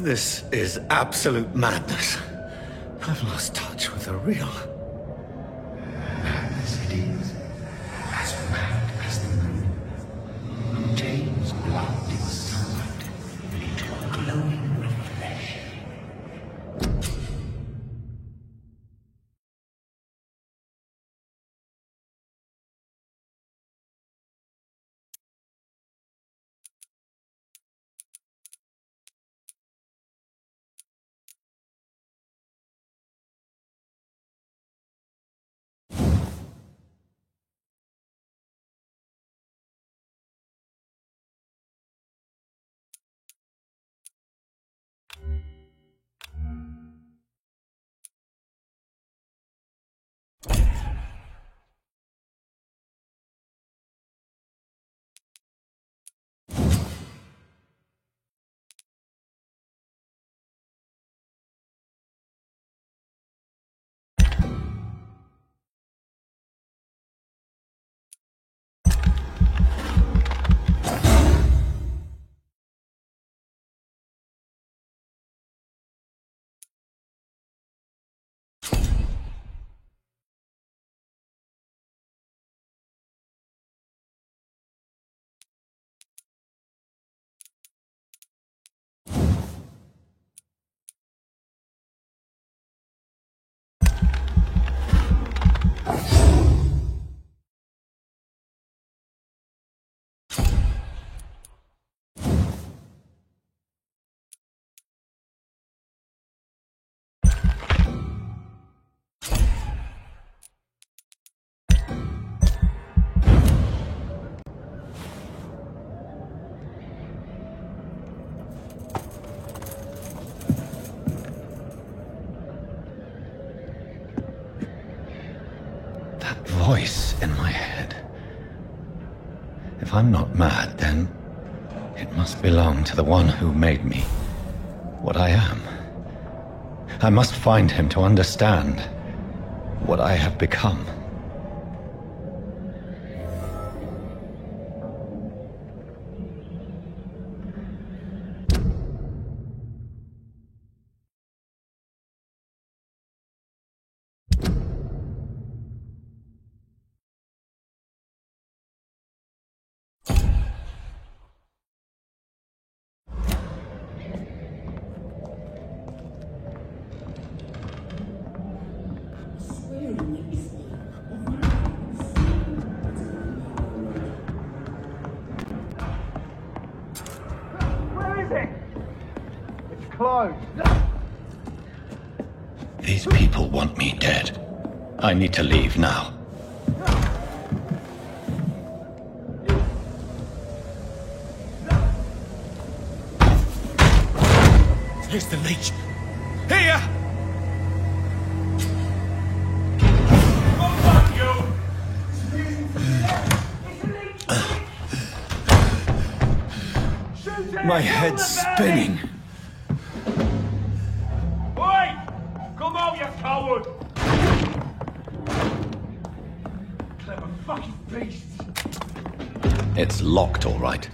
This is absolute madness. I've lost touch with the real. Madness it is, as mad as the moon. James' blood in sunlight, lit glowing with flesh. Voice in my head. If I'm not mad, then it must belong to the one who made me what I am. I must find him to understand what I have become. These people want me dead. I need to leave now. Here's the leech. Here! My head's spinning. Oi! Come out, you coward! Clever fucking beasts! It's locked, all right.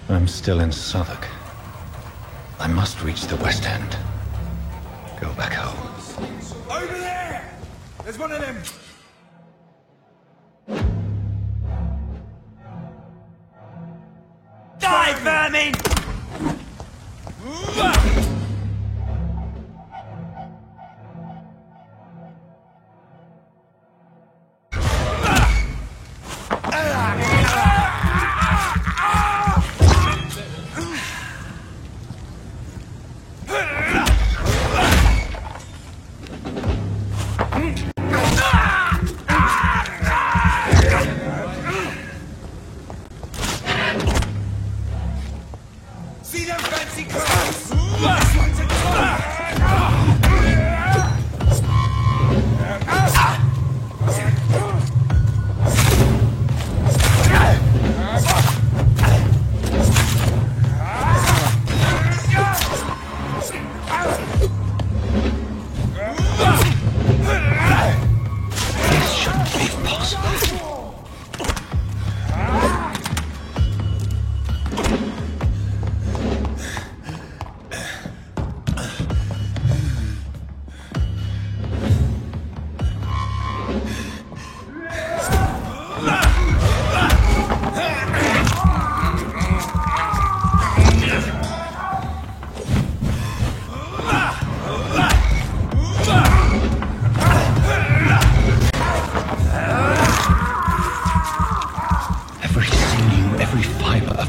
I'm still in Southwark. I must reach the West End. Go back home. Over there! There's one of them! Die, vermin!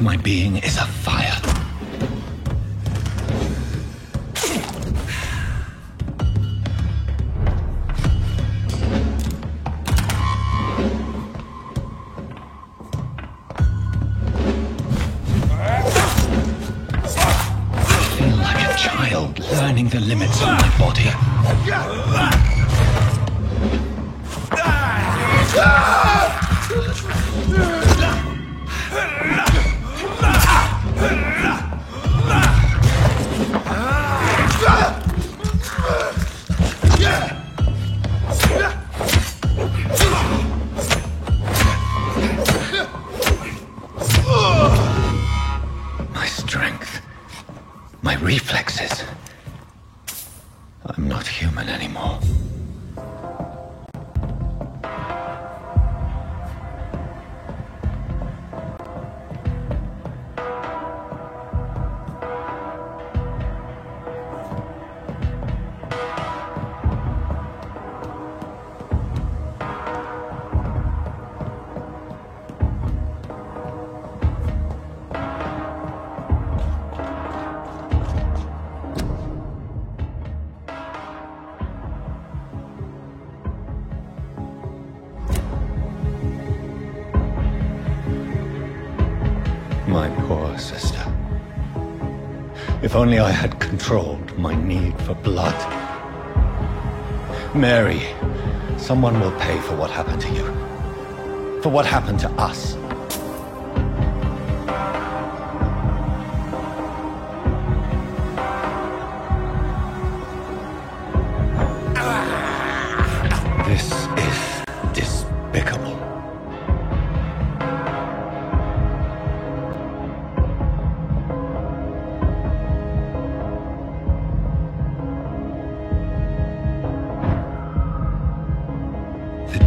of my being is afire. I feel like a child learning the limits of my body. My strength, my reflexes. I'm not human anymore. My poor sister. If only I had controlled my need for blood. Mary, someone will pay for what happened to you. For what happened to us. This is despicable.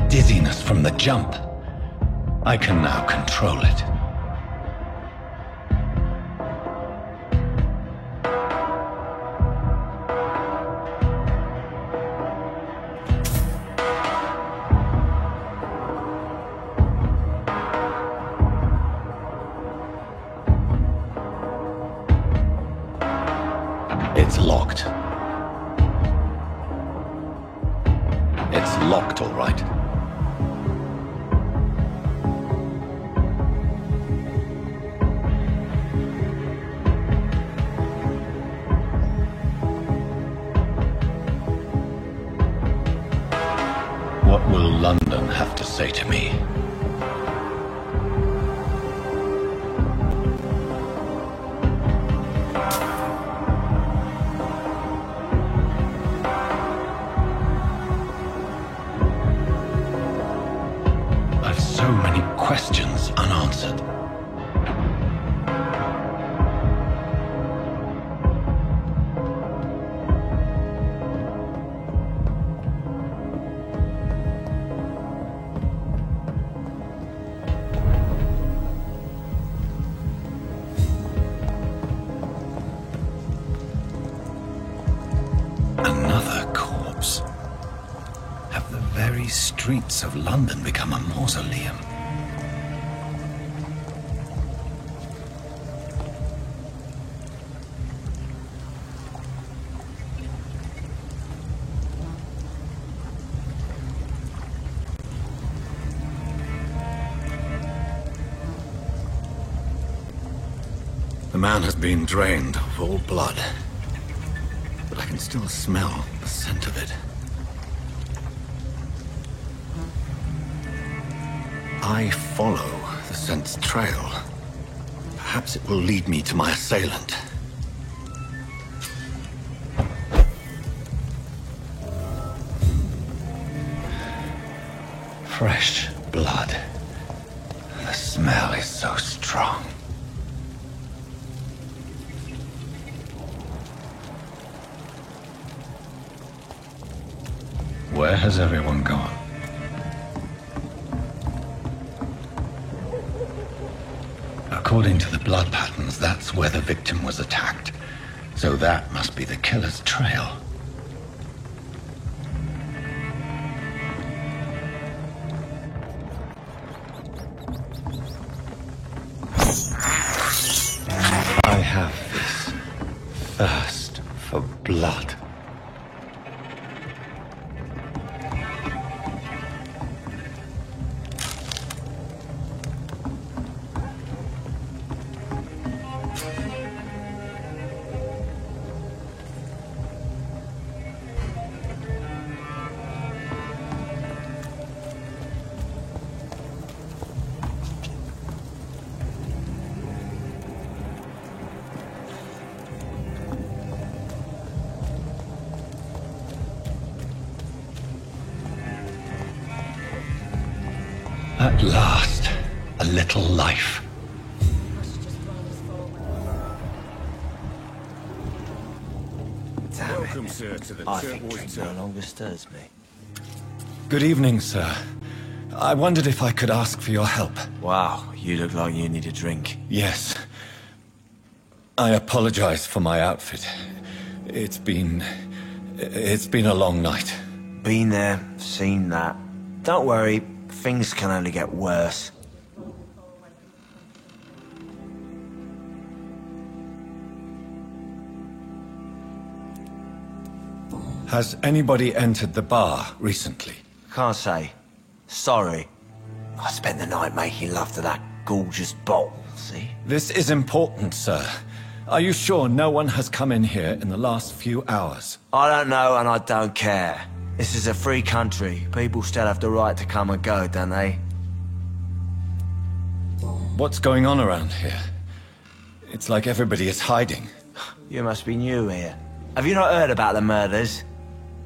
Dizziness from the jump. I can now control it. It's locked. It's locked, all right. What will London have to say to me? I've so many questions unanswered. Another corpse. Have the very streets of London become a mausoleum? The man has been drained of all blood. But I can still smell the scent of it. I follow the scent's trail. Perhaps it will lead me to my assailant. Fresh blood. The smell is so strong. Where has everyone gone? According to the blood patterns, that's where the victim was attacked. So that must be the killer's trail. have this thirst for blood. At last, a little life. Welcome, sir, to the I think Turquoise drink no Tavern. longer stirs me. Good evening, sir. I wondered if I could ask for your help. Wow, you look like you need a drink. Yes. I apologize for my outfit. It's been a long night. Been there, seen that. Don't worry, things can only get worse. Has anybody entered the bar recently? Can't say. Sorry. I spent the night making love to that gorgeous bottle, see? This is important, sir. Are you sure no one has come in here in the last few hours? I don't know and I don't care. This is a free country. People still have the right to come and go, don't they? What's going on around here? It's like everybody is hiding. You must be new here. Have you not heard about the murders?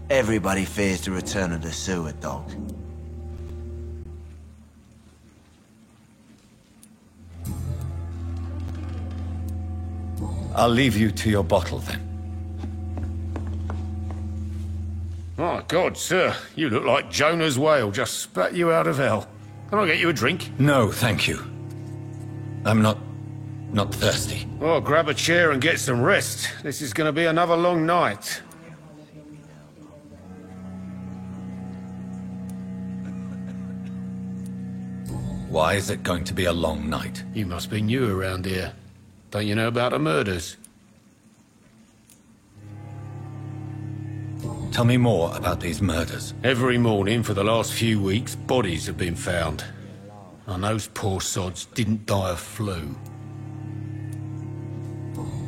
Everybody fears the return of the sewer dog. I'll leave you to your bottle then. Oh, God, sir. You look like Jonah's whale just spat you out of hell. Can I get you a drink? No, thank you. I'm not thirsty. Oh, grab a chair and get some rest. This is going to be another long night. Why is it going to be a long night? You must be new around here. Don't you know about the murders? Tell me more about these murders. Every morning for the last few weeks, bodies have been found. And those poor sods didn't die of flu.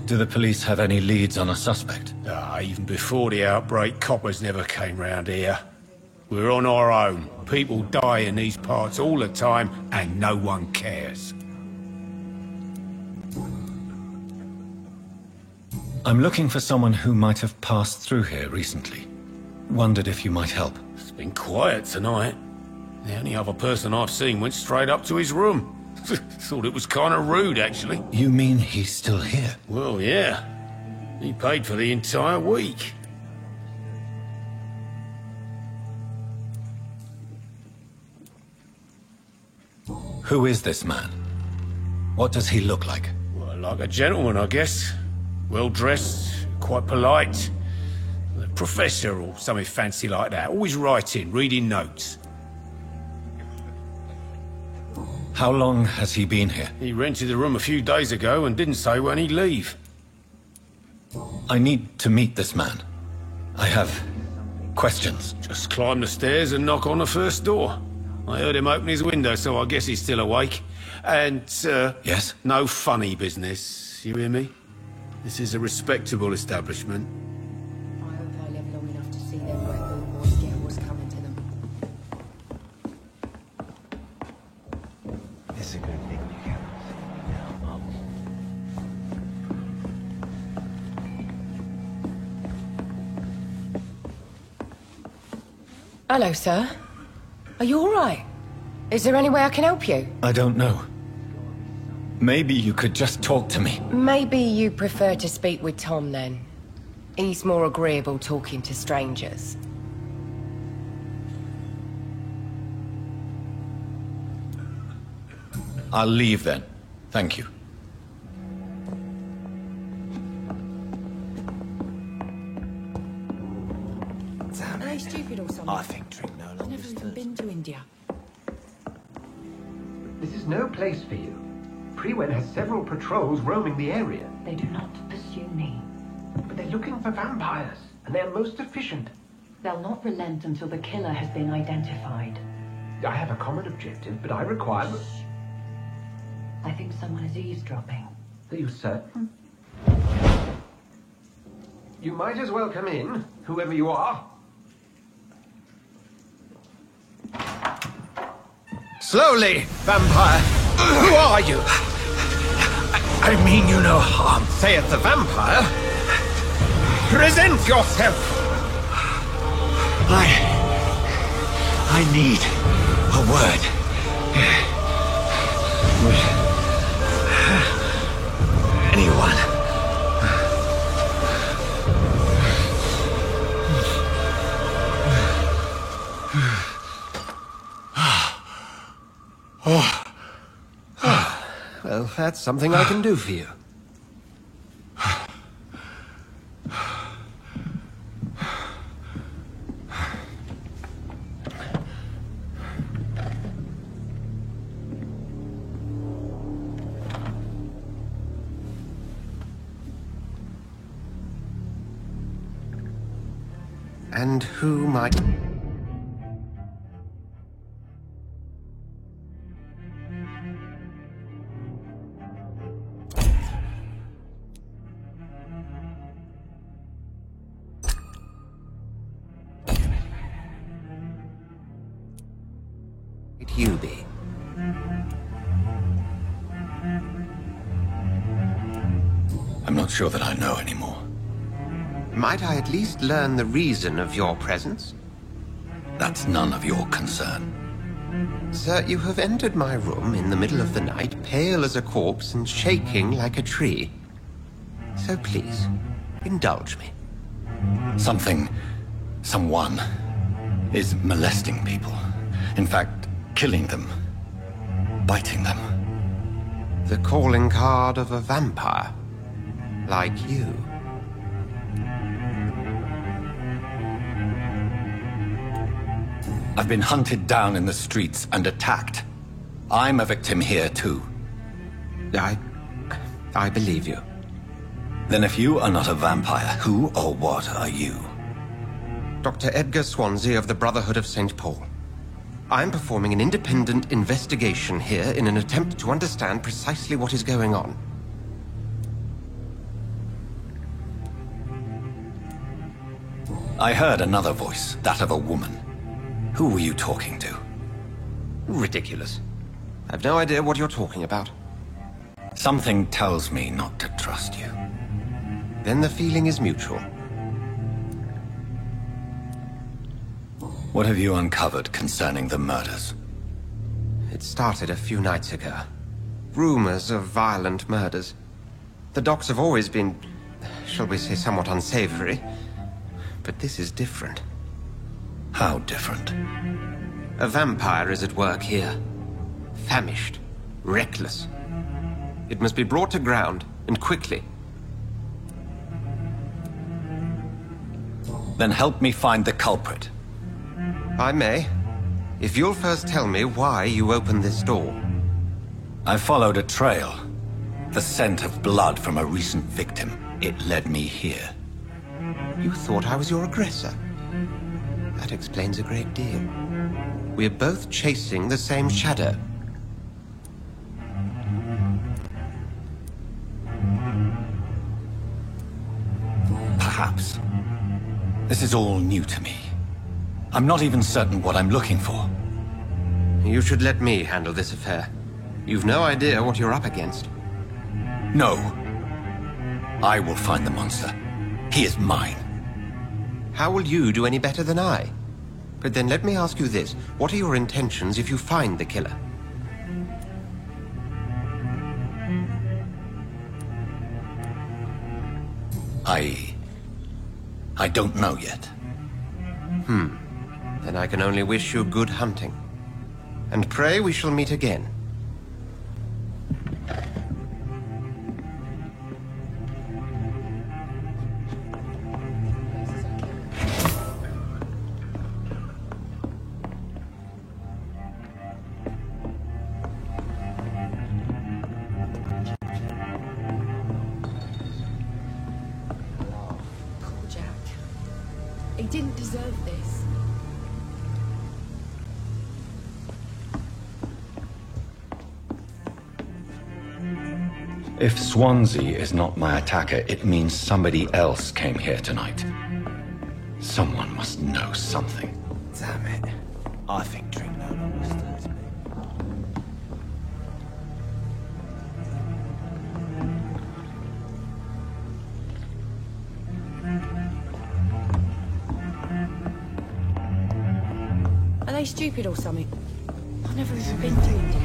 Do the police have any leads on a suspect? Even before the outbreak, coppers never came round here. We're on our own. People die in these parts all the time, and no one cares. I'm looking for someone who might have passed through here recently. Wondered if you might help. It's been quiet tonight. The only other person I've seen went straight up to his room. Thought it was kind of rude, actually. You mean he's still here? Well, yeah. He paid for the entire week. Who is this man? What does he look like? Well, like a gentleman, I guess. Well-dressed, quite polite. A professor or something fancy like that. Always writing, reading notes. How long has he been here? He rented the room a few days ago and didn't say when he'd leave. I need to meet this man. I have questions. Just climb the stairs and knock on the first door. I heard him open his window, so I guess he's still awake. And, Yes? no funny business. You hear me? This is a respectable establishment. I hope I live long enough to see them wet blue boys get what's coming to them. It's a good thing you can. Hello, sir. Are you all right? Is there any way I can help you? I don't know. Maybe you could just talk to me. Maybe you prefer to speak with Tom, then. He's more agreeable talking to strangers. I'll leave then. Thank you. Damn Are they it. stupid or something? I think drink no I've longer never even stirs. been to India. This is no place for you. Priwen has several patrols roaming the area. They do not pursue me. But they're looking for vampires, and they're most efficient. They'll not relent until the killer has been identified. I have a common objective, but I require... I think someone is eavesdropping. Are you certain? You might as well come in, whoever you are. Slowly, vampire! Who are you? I mean you no harm, saith the vampire. Present yourself! I need a word. Anyone? Well, that's something I can do for you. And who might... you be? I'm not sure that I know anymore. Might I at least learn the reason of your presence? That's none of your concern. Sir, you have entered my room in the middle of the night, pale as a corpse and shaking like a tree. So please, indulge me. Someone is molesting people. In fact, killing them. Biting them. The calling card of a vampire. Like you. I've been hunted down in the streets and attacked. I'm a victim here too. I believe you. Then if you are not a vampire, who or what are you? Dr. Edgar Swansea of the Brotherhood of St. Paul. I'm performing an independent investigation here in an attempt to understand precisely what is going on. I heard another voice, that of a woman. Who were you talking to? Ridiculous. I've no idea what you're talking about. Something tells me not to trust you. Then the feeling is mutual. What have you uncovered concerning the murders? It started a few nights ago. Rumors of violent murders. The docks have always been, shall we say, somewhat unsavory. But this is different. How different? A vampire is at work here. Famished. Reckless. It must be brought to ground, and quickly. Then help me find the culprit. I may, if you'll first tell me why you opened this door. I followed a trail. The scent of blood from a recent victim. It led me here. You thought I was your aggressor. That explains a great deal. We're both chasing the same shadow. Perhaps. This is all new to me. I'm not even certain what I'm looking for. You should let me handle this affair. You've no idea what you're up against. No. I will find the monster. He is mine. How will you do any better than I? But then let me ask you this. What are your intentions if you find the killer? I don't know yet. Then I can only wish you good hunting. And pray we shall meet again. didn't deserve this. If Swansea is not my attacker, it means somebody else came here tonight. Someone must know something. Damn it. I think drink no longer stirs me. Are they stupid or something? I've never even been to India.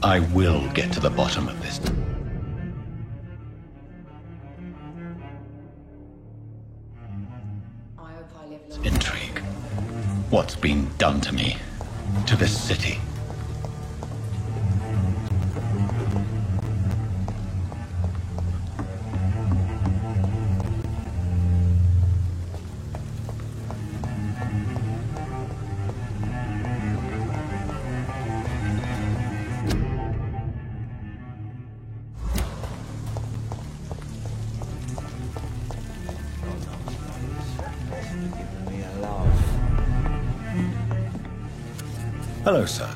I will get to the bottom of this. I hope I live long. Intrigue. What's been done to me? To this city? Giving me a laugh. Hello, sir.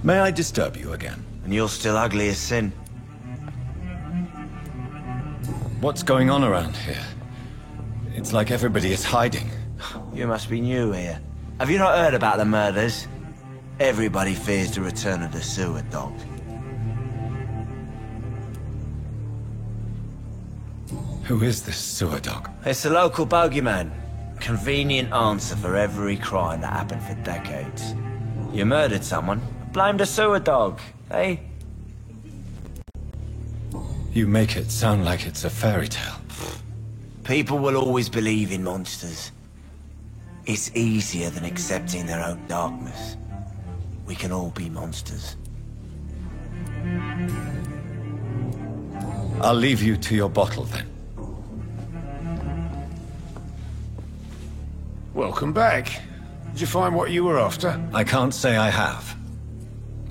May I disturb you again? And you're still ugly as sin. What's going on around here? It's like everybody is hiding. You must be new here. Have you not heard about the murders? Everybody fears the return of the sewer dog. Who is this sewer dog? It's the local bogeyman. Convenient answer for every crime that happened for decades. You murdered someone, blame the sewer dog, eh? You make it sound like it's a fairy tale. People will always believe in monsters. It's easier than accepting their own darkness. We can all be monsters. I'll leave you to your bottle then. Welcome back. Did you find what you were after? I can't say I have.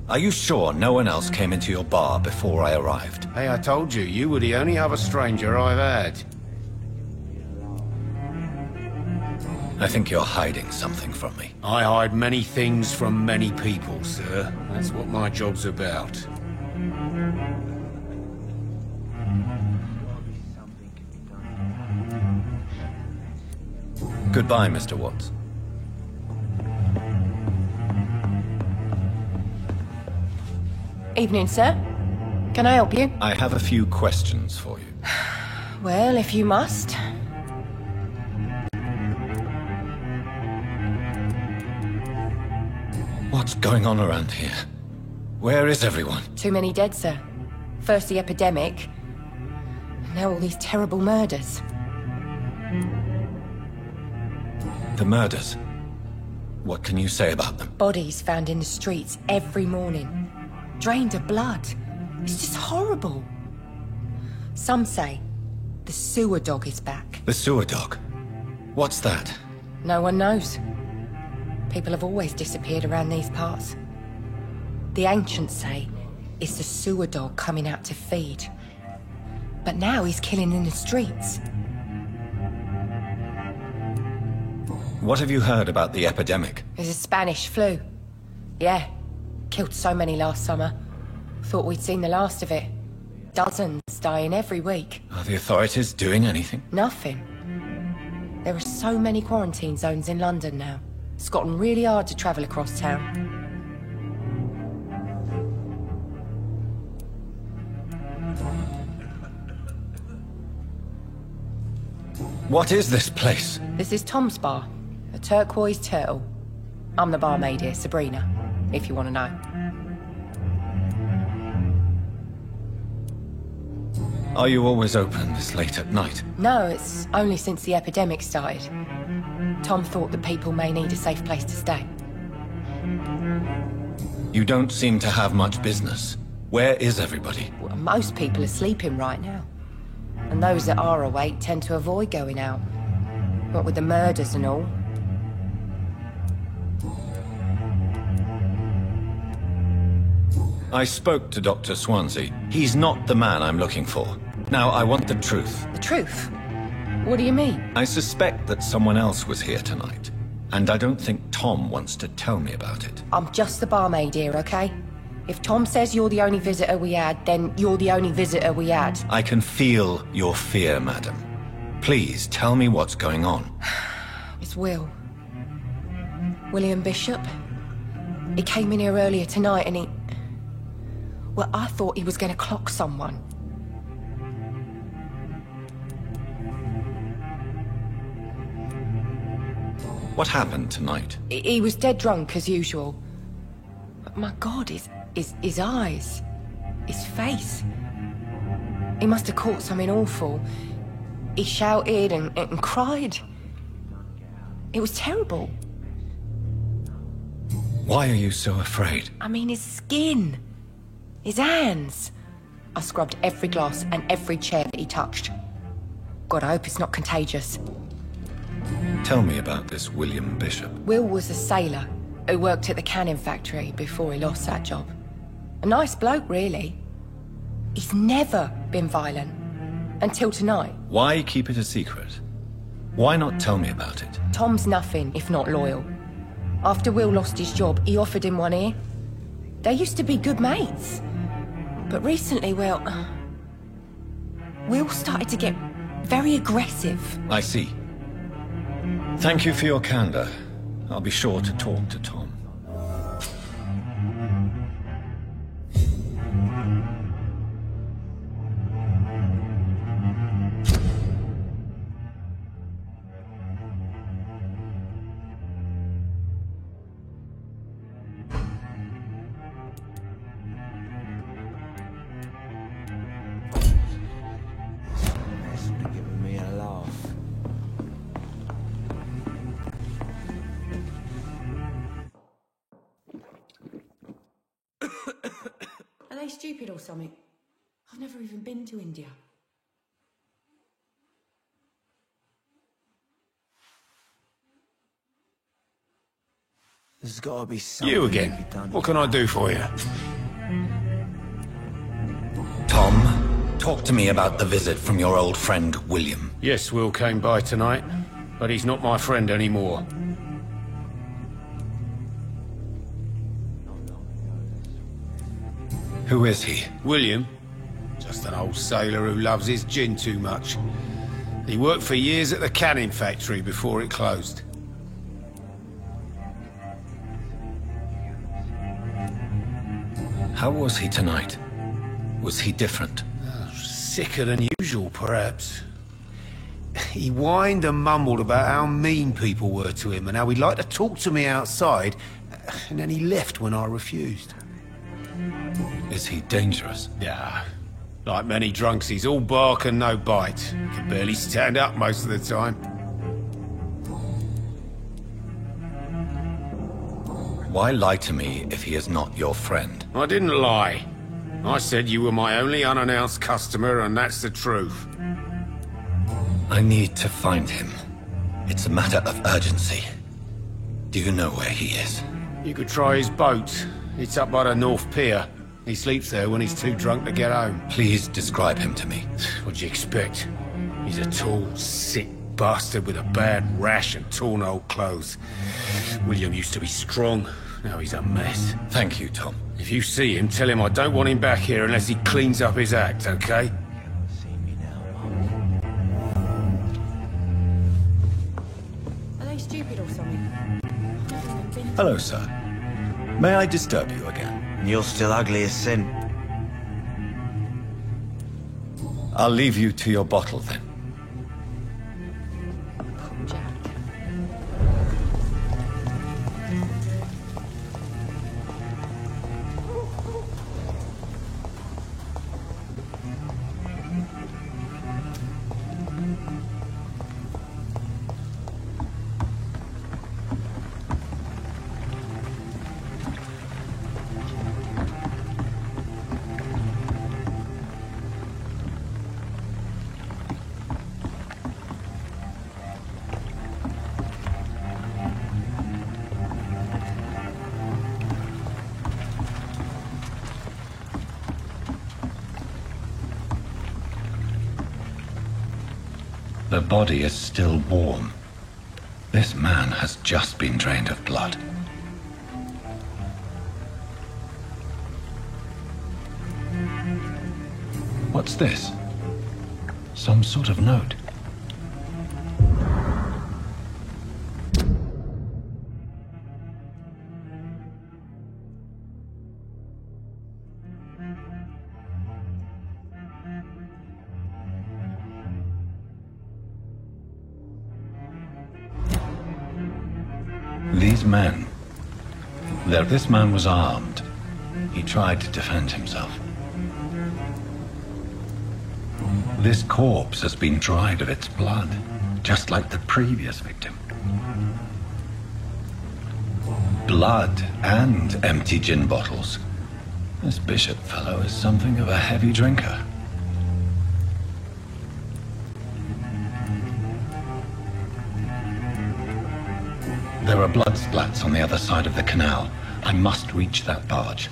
Are you sure no one else came into your bar before I arrived? Hey, I told you, you were the only other stranger I've had. I think you're hiding something from me. I hide many things from many people, sir. That's what my job's about. Goodbye, Mr. Watts. Evening, sir. Can I help you? I have a few questions for you. Well, if you must. What's going on around here? Where is everyone? Too many dead, sir. First the epidemic, and now all these terrible murders. The murders. What can you say about them? Bodies found in the streets every morning. Drained of blood. It's just horrible. Some say the sewer dog is back. The sewer dog? What's that? No one knows. People have always disappeared around these parts. The ancients say it's the sewer dog coming out to feed. But now he's killing in the streets. What have you heard about the epidemic? There's a Spanish flu. Yeah. Killed so many last summer. Thought we'd seen the last of it. Dozens dying every week. Are the authorities doing anything? Nothing. There are so many quarantine zones in London now. It's gotten really hard to travel across town. What is this place? This is Tom's bar, a turquoise turtle. I'm the barmaid here, Sabrina, if you want to know. Are you always open this late at night? No, it's only since the epidemic started. Tom thought that people may need a safe place to stay. You don't seem to have much business. Where is everybody? Well, most people are sleeping right now. And those that are awake tend to avoid going out. What with the murders and all. I spoke to Dr. Swansea. He's not the man I'm looking for. Now, I want the truth. The truth? What do you mean? I suspect that someone else was here tonight, and I don't think Tom wants to tell me about it. I'm just the barmaid here, okay? If Tom says you're the only visitor we had, then you're the only visitor we had. I can feel your fear, madam. Please tell me what's going on. It's Will. William Bishop. He came in here earlier tonight and he... Well, I thought he was going to clock someone. What happened tonight? He was dead drunk, as usual. But my God, his eyes. His face. He must have caught something awful. He shouted and cried. It was terrible. Why are you so afraid? I mean, his skin. His hands. I scrubbed every glass and every chair that he touched. God, I hope it's not contagious. Tell me about this William Bishop. Will was a sailor who worked at the canning factory before he lost that job. A nice bloke, really. He's never been violent. Until tonight. Why keep it a secret? Why not tell me about it? Tom's nothing if not loyal. After Will lost his job, he offered him one ear. They used to be good mates. But recently, well... Will started to get very aggressive. I see. Thank you for your candor. I'll be sure to talk to Tom. Giving me a laugh. Are they stupid or something? I've never even been to India. There's gotta be something You to again. be done. What can I do for you? Tom, talk to me about the visit from your old friend, William. Yes, Will came by tonight, but he's not my friend anymore. Who is he? William? Just an old sailor who loves his gin too much. He worked for years at the canning factory before it closed. How was he tonight? Was he different? Sicker than usual, perhaps. He whined and mumbled about how mean people were to him and how he'd like to talk to me outside, and then he left when I refused. Is he dangerous? Yeah. Like many drunks, he's all bark and no bite. Can barely stand up most of the time. Why lie to me if he is not your friend? I didn't lie. I said you were my only unannounced customer, and that's the truth. I need to find him. It's a matter of urgency. Do you know where he is? You could try his boat. It's up by the North Pier. He sleeps there when he's too drunk to get home. Please describe him to me. What'd you expect? He's a tall, sick bastard with a bad rash and torn old clothes. William used to be strong. Now he's a mess. Thank you, Tom. If you see him, tell him I don't want him back here unless he cleans up his act, okay? Are they stupid or something? Hello, sir. May I disturb you again? You're still ugly as sin. I'll leave you to your bottle then. Jack. Her body is still warm. This man has just been drained of blood. What's this? Some sort of note. These men. This man was armed. He tried to defend himself. This corpse has been dried of its blood, just like the previous victim. Blood and empty gin bottles. This Bishop fellow is something of a heavy drinker. There are blood splats on the other side of the canal. I must reach that barge.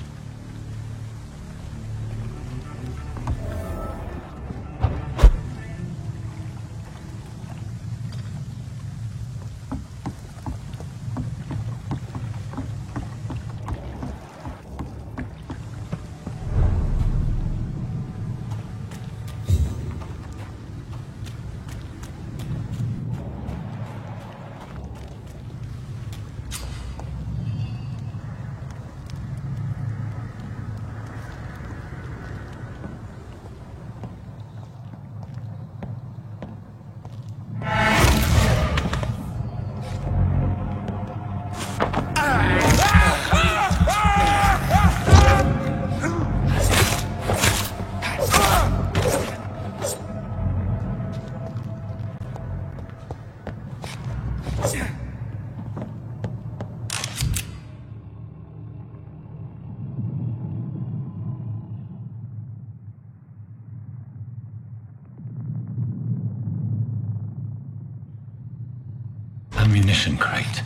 Ammunition crate.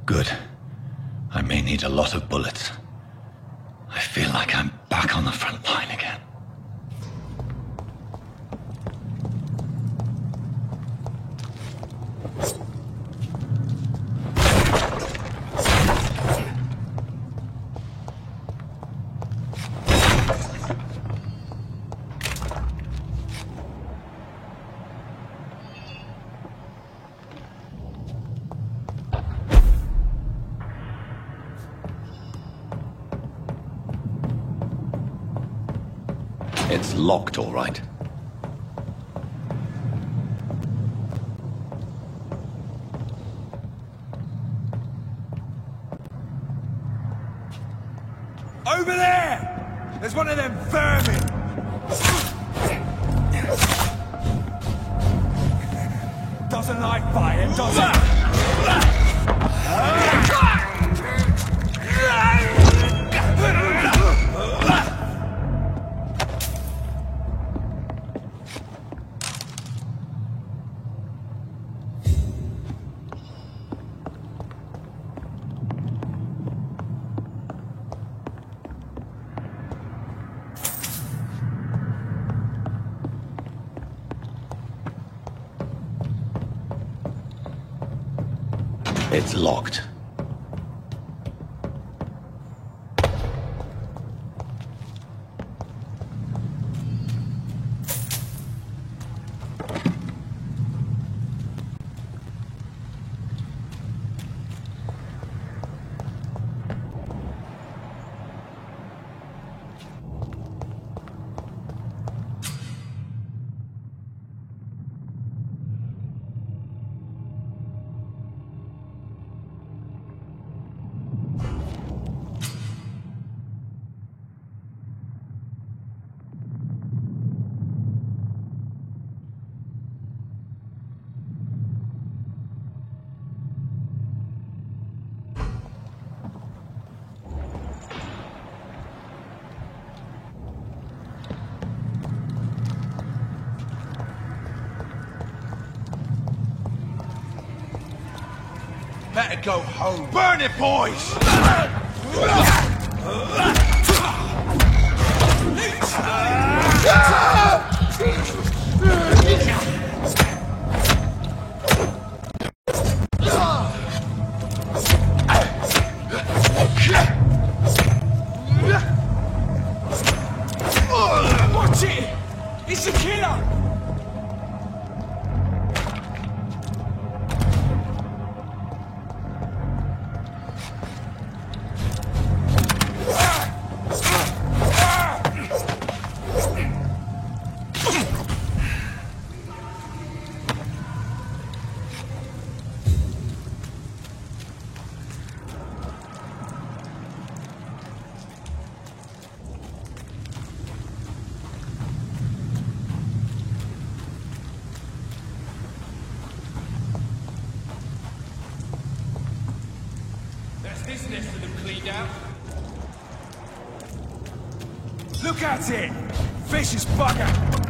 Good. I may need a lot of bullets. I feel like I'm back on the front line again. It's locked, all right. Over there! There's one of them vermin! Doesn't like fighting, does it? It's locked. Better go home. Burn it, boys! Look at it! Vicious bugger!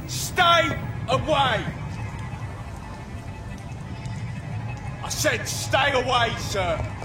Stay away! I said stay away, sir!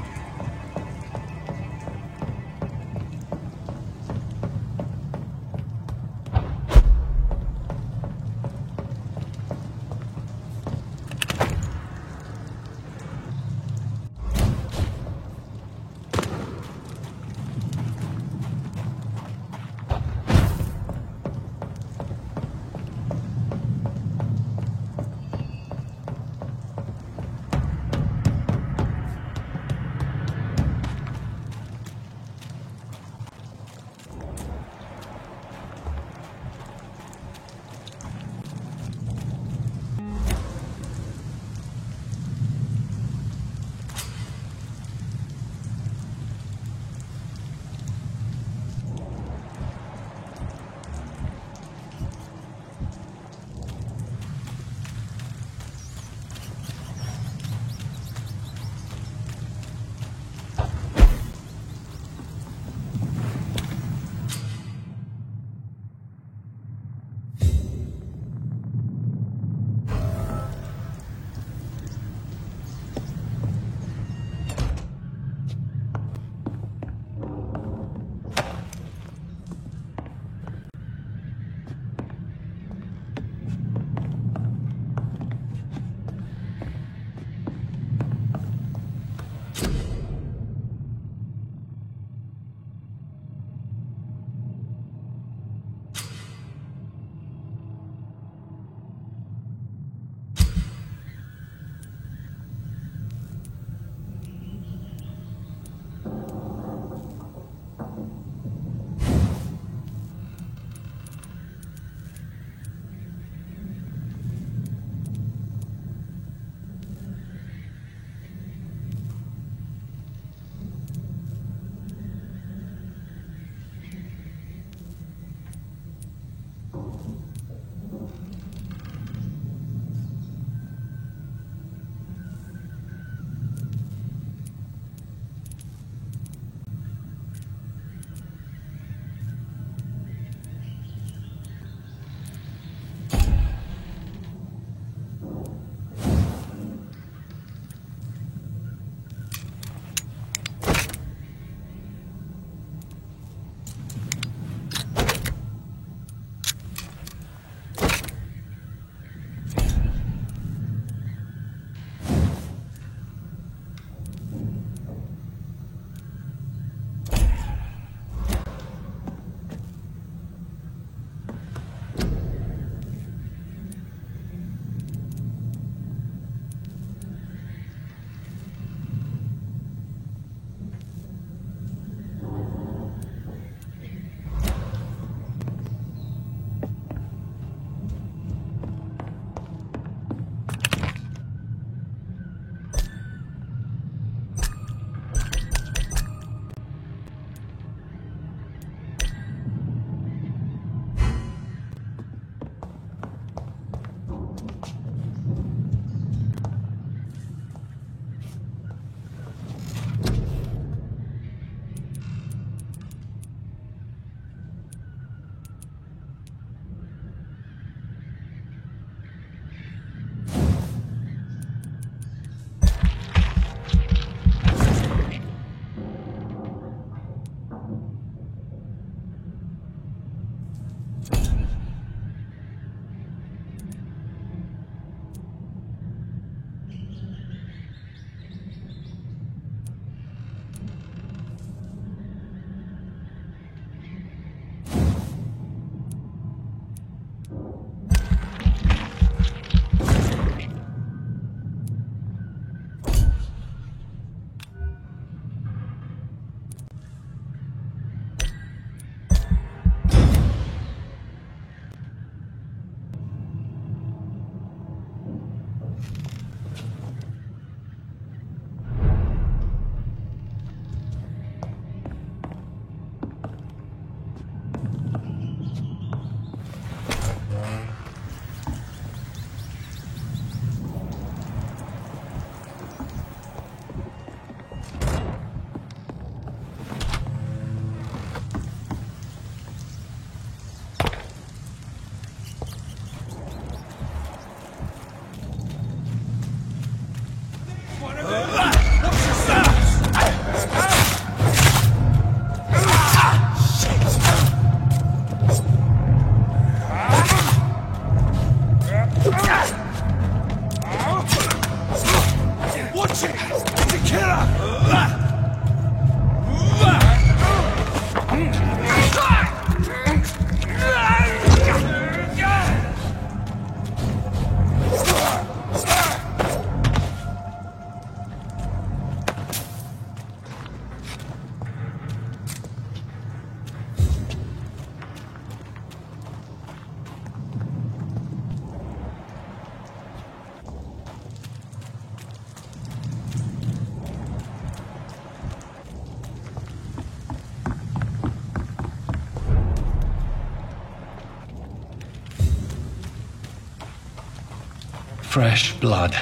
fresh blood.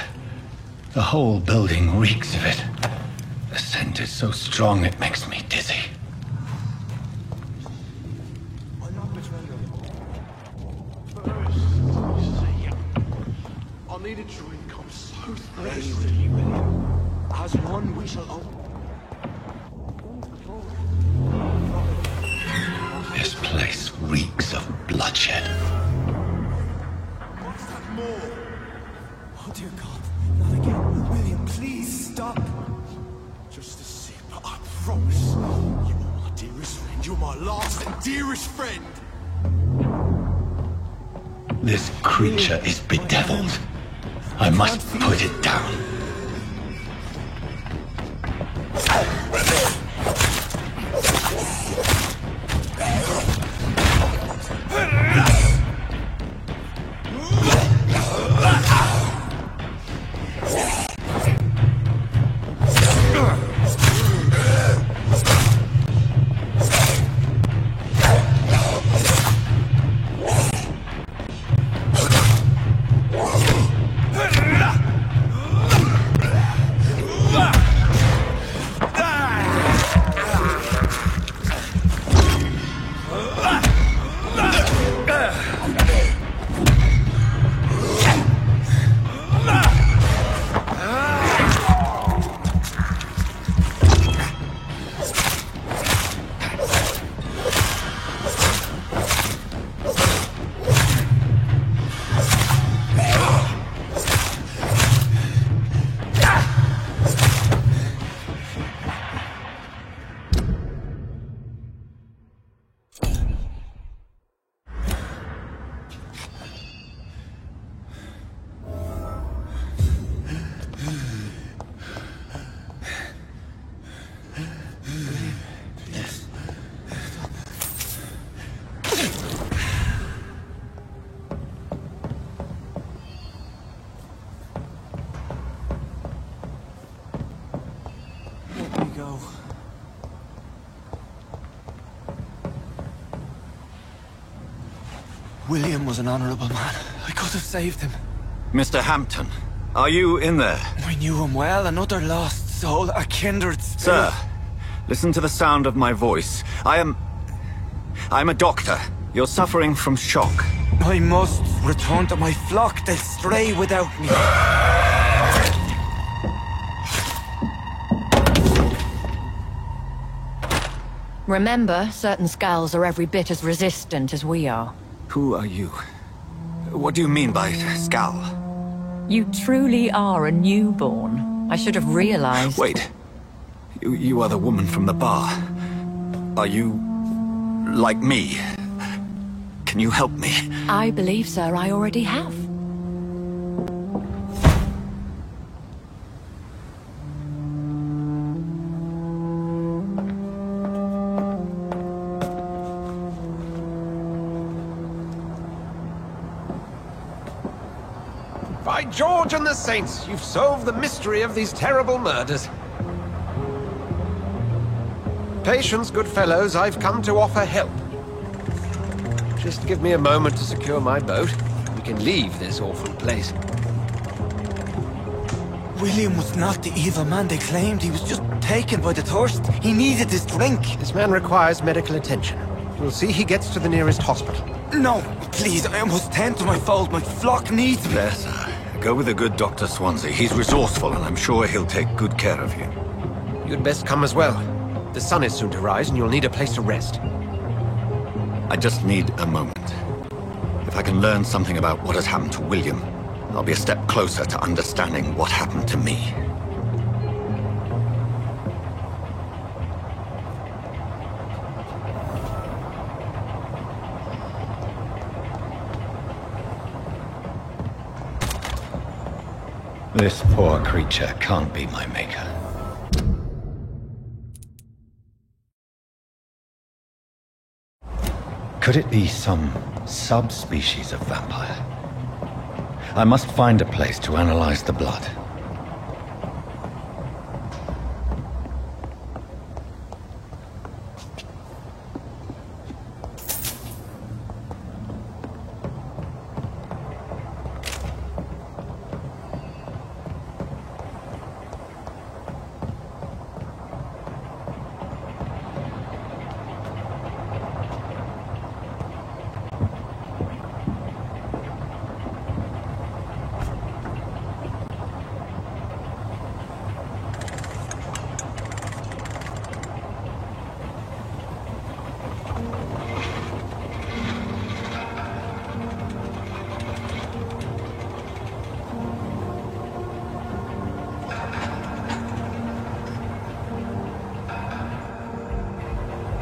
The whole building reeks of it. The scent is so strong it makes me dizzy. I need a drink. I'm so thirsty, William. As one, we shall open. This place reeks of bloodshed. What's that more? Oh dear God, not again. William, please stop. Just a sip, I promise. You are my dearest friend. You're my last and dearest friend. This creature is bedeviled. I must put it down. William was an honorable man. I could have saved him. Mr. Hampton, are you in there? I knew him well, another lost soul, a kindred spirit. Sir, listen to the sound of my voice. I'm a doctor. You're suffering from shock. I must return to my flock. They'll stray without me. Remember, certain skulls are every bit as resistant as we are. Who are you? What do you mean by Skal? You truly are a newborn. I should have realized. Wait. You are the woman from the bar. Are you... like me? Can you help me? I believe, sir, I already have. By George and the Saints, you've solved the mystery of these terrible murders. Patience, good fellows, I've come to offer help. Just give me a moment to secure my boat. We can leave this awful place. William was not the evil man they claimed. He was just taken by the thirst. He needed this drink. This man requires medical attention. You'll see he gets to the nearest hospital. No, please, I must tend to my fold. My flock needs me. There, sir. Go with the good Dr. Swansea. He's resourceful, and I'm sure he'll take good care of you. You'd best come as well. The sun is soon to rise, and you'll need a place to rest. I just need a moment. If I can learn something about what has happened to William, I'll be a step closer to understanding what happened to me. This poor creature can't be my maker. Could it be some subspecies of vampire? I must find a place to analyze the blood.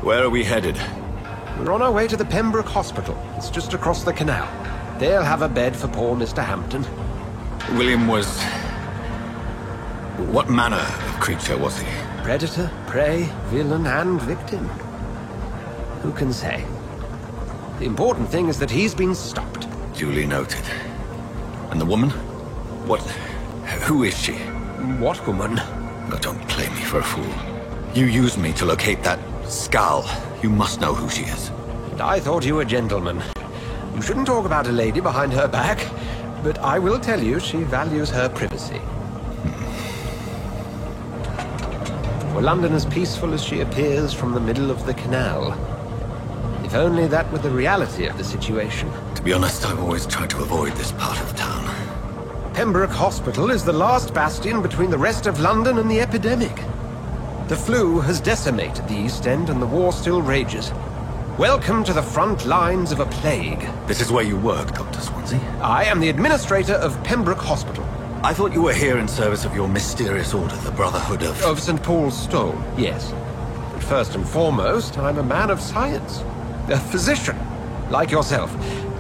Where are we headed? We're on our way to the Pembroke Hospital. It's just across the canal. They'll have a bed for poor Mr. Hampton. William was... What manner of creature was he? Predator, prey, villain, and victim. Who can say? The important thing is that he's been stopped. Duly noted. And the woman? What... Who is she? What woman? No, don't play me for a fool. You used me to locate that Skal. You must know who she is. And I thought you a gentleman. You shouldn't talk about a lady behind her back, but I will tell you she values her privacy. For London as peaceful as she appears from the middle of the canal. If only that were the reality of the situation. To be honest, I've always tried to avoid this part of town. Pembroke Hospital is the last bastion between the rest of London and the epidemic. The flu has decimated the East End and the war still rages. Welcome to the front lines of a plague. This is where you work, Dr. Swansea? I am the administrator of Pembroke Hospital. I thought you were here in service of your mysterious order, the Brotherhood of... Of St. Paul's Stone, yes. But first and foremost, I'm a man of science. A physician, like yourself,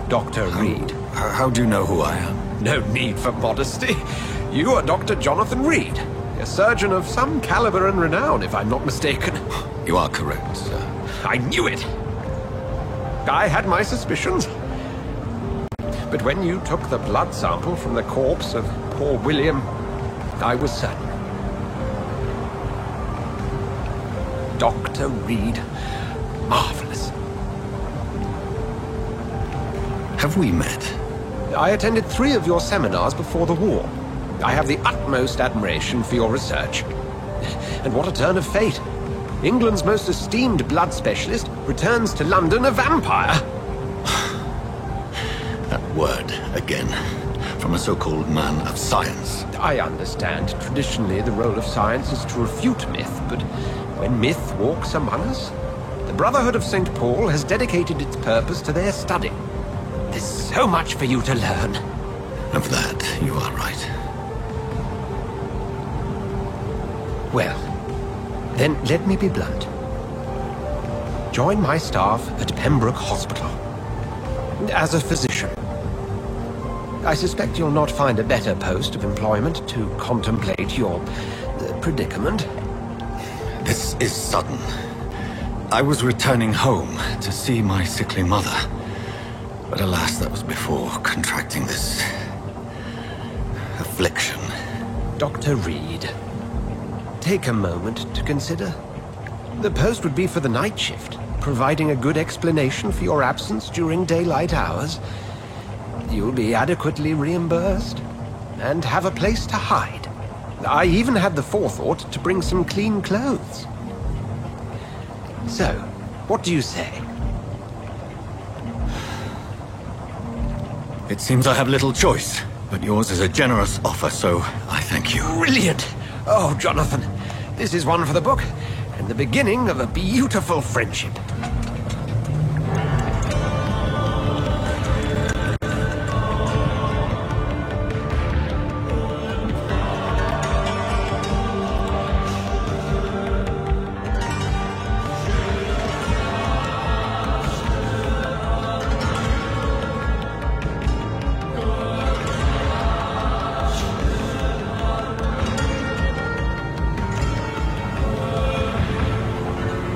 Dr. Reed. How do you know who I am? No need for modesty. You are Dr. Jonathan Reed, a surgeon of some caliber and renown, if I'm not mistaken. You are correct, sir. I knew it! I had my suspicions. But when you took the blood sample from the corpse of poor William, I was certain. Dr. Reed. Marvelous. Have we met? I attended 3 of your seminars before the war. I have the utmost admiration for your research. And what a turn of fate. England's most esteemed blood specialist returns to London a vampire. That word, again. From a so-called man of science. I understand. Traditionally, the role of science is to refute myth, but when myth walks among us, the Brotherhood of St. Paul has dedicated its purpose to their study. There's so much for you to learn. Of that, you are right. Well, then let me be blunt. Join my staff at Pembroke Hospital. As a physician. I suspect you'll not find a better post of employment to contemplate your predicament. This is sudden. I was returning home to see my sickly mother. But alas, that was before contracting this... affliction. Dr. Reed, take a moment to consider. The post would be for the night shift, providing a good explanation for your absence during daylight hours. You'll be adequately reimbursed, and have a place to hide. I even had the forethought to bring some clean clothes. So, what do you say? It seems I have little choice, but yours is a generous offer, so I thank you. Brilliant! Oh, Jonathan, this is one for the book, and the beginning of a beautiful friendship.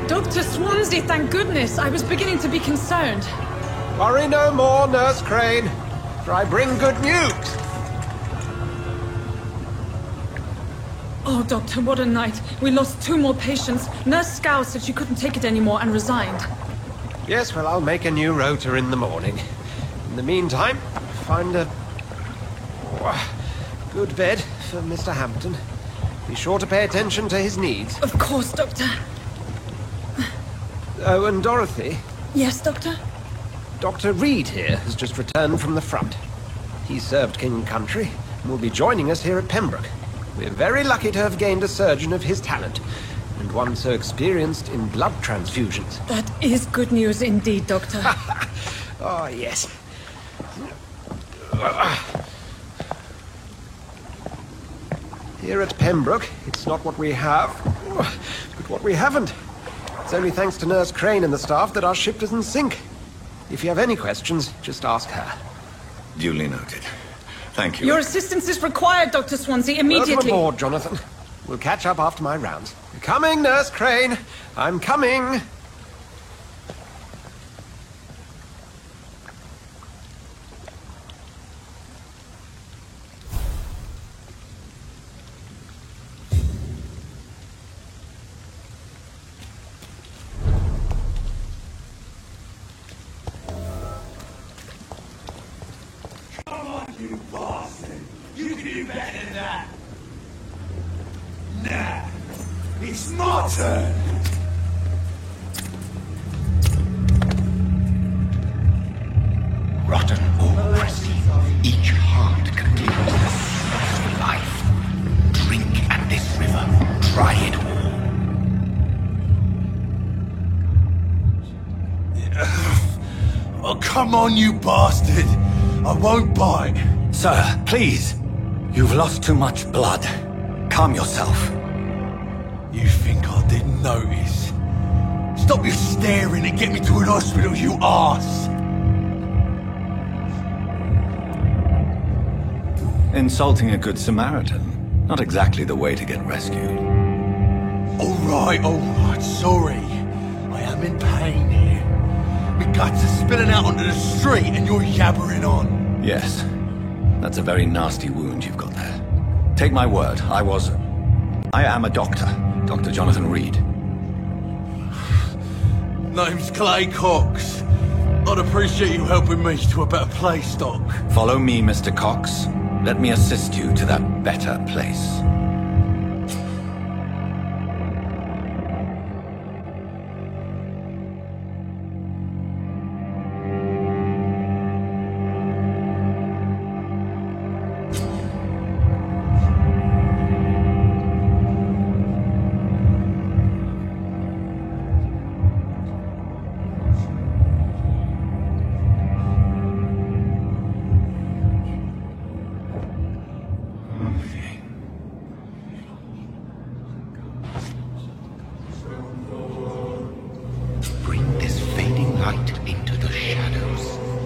Dr. Swansea, thank goodness. I was beginning to be concerned. Worry no more, Nurse Crane, for I bring good news. Oh, Doctor, what a night. We lost 2 more patients. Nurse Skal said she couldn't take it anymore and resigned. Yes, well, I'll make a new rota in the morning. In the meantime, find a good bed for Mr. Hampton. Be sure to pay attention to his needs. Of course, Doctor. Oh, and Dorothy? Yes, Doctor? Dr. Reed here has just returned from the front. He served King and Country and will be joining us here at Pembroke. We're very lucky to have gained a surgeon of his talent, and one so experienced in blood transfusions. That is good news indeed, Doctor. Oh, yes. Here at Pembroke, it's not what we have, but what we haven't. It's It's only thanks to Nurse Crane and the staff that our ship doesn't sink. If you have any questions, just ask her. Duly noted. Thank you. Your assistance is required, Dr. Swansea, immediately. Welcome aboard, Jonathan. We'll catch up after my rounds. Coming, Nurse Crane. I'm coming. You bastard! You can do better than that! Nah! It's my turn! Rotten or pressy, each heart contains the source of life. Drink at this river, try it all. Oh, come on, you bastard! I won't bite! Sir, please. You've lost too much blood. Calm yourself. You think I didn't notice? Stop your staring and get me to an hospital, you arse! Insulting a good Samaritan. Not exactly the way to get rescued. Alright, sorry. I am in pain here. My guts are spilling out onto the street and you're yabbering on. Yes. That's a very nasty wound you've got there. Take my word, I am a doctor. Dr. Jonathan Reed. Name's Clay Cox. I'd appreciate you helping me to a better place, Doc. Follow me, Mr. Cox. Let me assist you to that better place.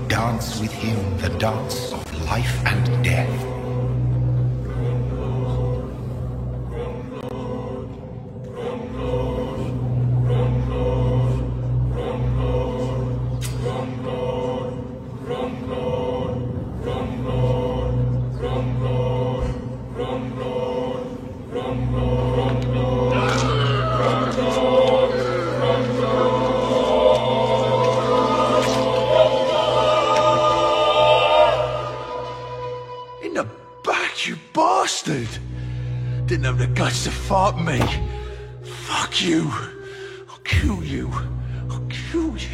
Dance with him the dance of life and death. Didn't have the guts to fuck me. Fuck you. I'll kill you. I'll kill you.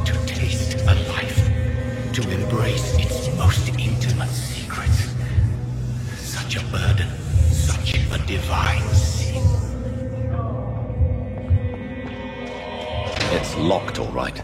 To taste a life, to embrace its most intimate secrets. Such a burden, such a divine sin. It's locked, all right.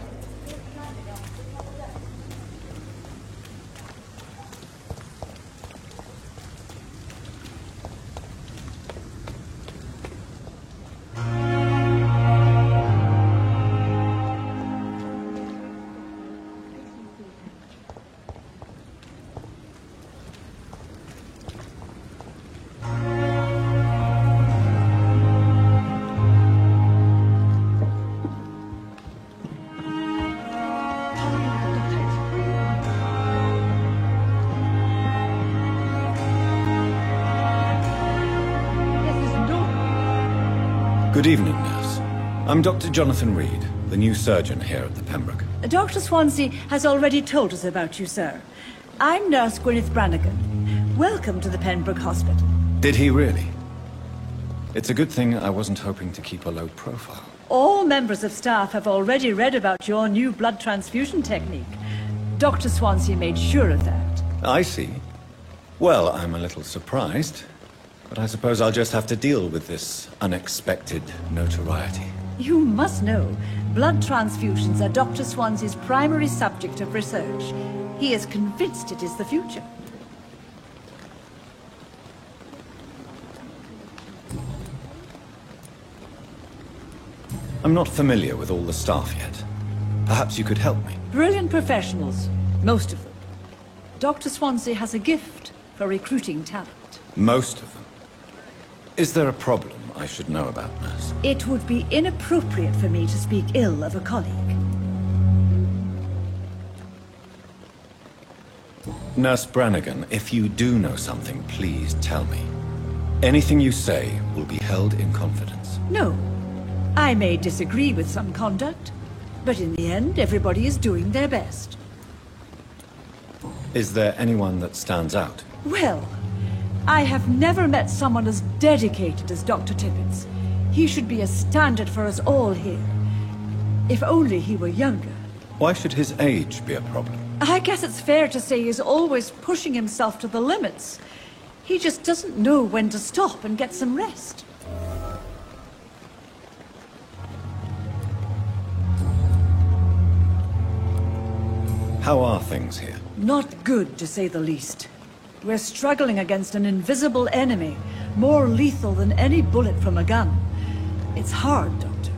Good evening, nurse. I'm Dr. Jonathan Reed, the new surgeon here at the Pembroke. Dr. Swansea has already told us about you, sir. I'm Nurse Gwyneth Brannigan. Welcome to the Pembroke Hospital. Did he really? It's a good thing I wasn't hoping to keep a low profile. All members of staff have already read about your new blood transfusion technique. Dr. Swansea made sure of that. I see. Well, I'm a little surprised. But I suppose I'll just have to deal with this unexpected notoriety. You must know, blood transfusions are Dr. Swansea's primary subject of research. He is convinced it is the future. I'm not familiar with all the staff yet. Perhaps you could help me. Brilliant professionals, most of them. Dr. Swansea has a gift for recruiting talent. Most of them. Is there a problem I should know about, Nurse? It would be inappropriate for me to speak ill of a colleague. Nurse Brannigan, if you do know something, please tell me. Anything you say will be held in confidence. No. I may disagree with some conduct, but in the end, everybody is doing their best. Is there anyone that stands out? Well, I have never met someone as dedicated as Dr. Tippins. He should be a standard for us all here. If only he were younger. Why should his age be a problem? I guess it's fair to say he's always pushing himself to the limits. He just doesn't know when to stop and get some rest. How are things here? Not good, to say the least. We're struggling against an invisible enemy, more lethal than any bullet from a gun. It's hard, Doctor.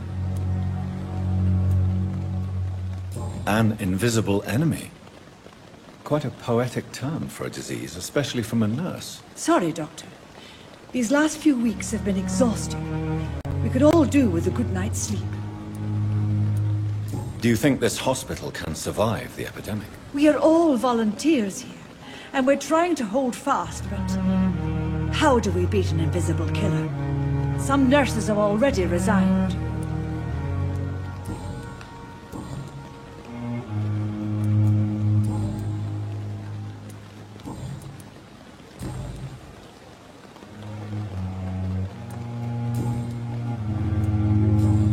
An invisible enemy? Quite a poetic term for a disease, especially from a nurse. Sorry, Doctor. These last few weeks have been exhausting. We could all do with a good night's sleep. Do you think this hospital can survive the epidemic? We are all volunteers here, and we're trying to hold fast, but how do we beat an invisible killer? Some nurses have already resigned.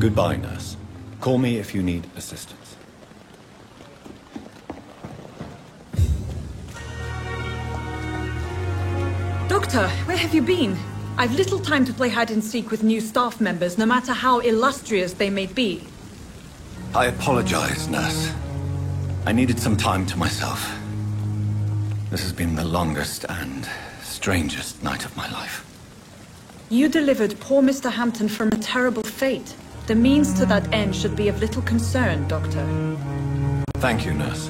Goodbye, nurse. Call me if you need assistance. Doctor, where have you been? I've little time to play hide-and-seek with new staff members, no matter how illustrious they may be. I apologize, nurse. I needed some time to myself. This has been the longest and strangest night of my life. You delivered poor Mr. Hampton from a terrible fate. The means to that end should be of little concern, Doctor. Thank you, nurse.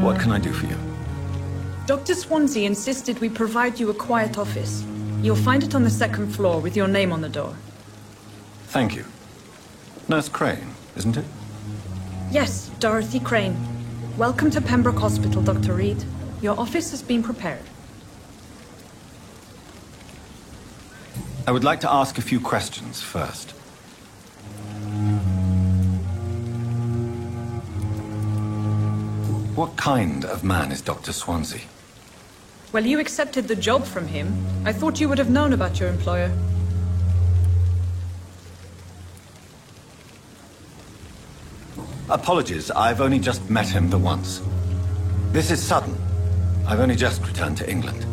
What can I do for you? Dr. Swansea insisted we provide you a quiet office. You'll find it on the second floor with your name on the door. Thank you. Nurse Crane, isn't it? Yes, Dorothy Crane. Welcome to Pembroke Hospital, Dr. Reed. Your office has been prepared. I would like to ask a few questions first. What kind of man is Dr. Swansea? Well, you accepted the job from him. I thought you would have known about your employer. Apologies, I've only just met him the once. This is sudden. I've only just returned to England.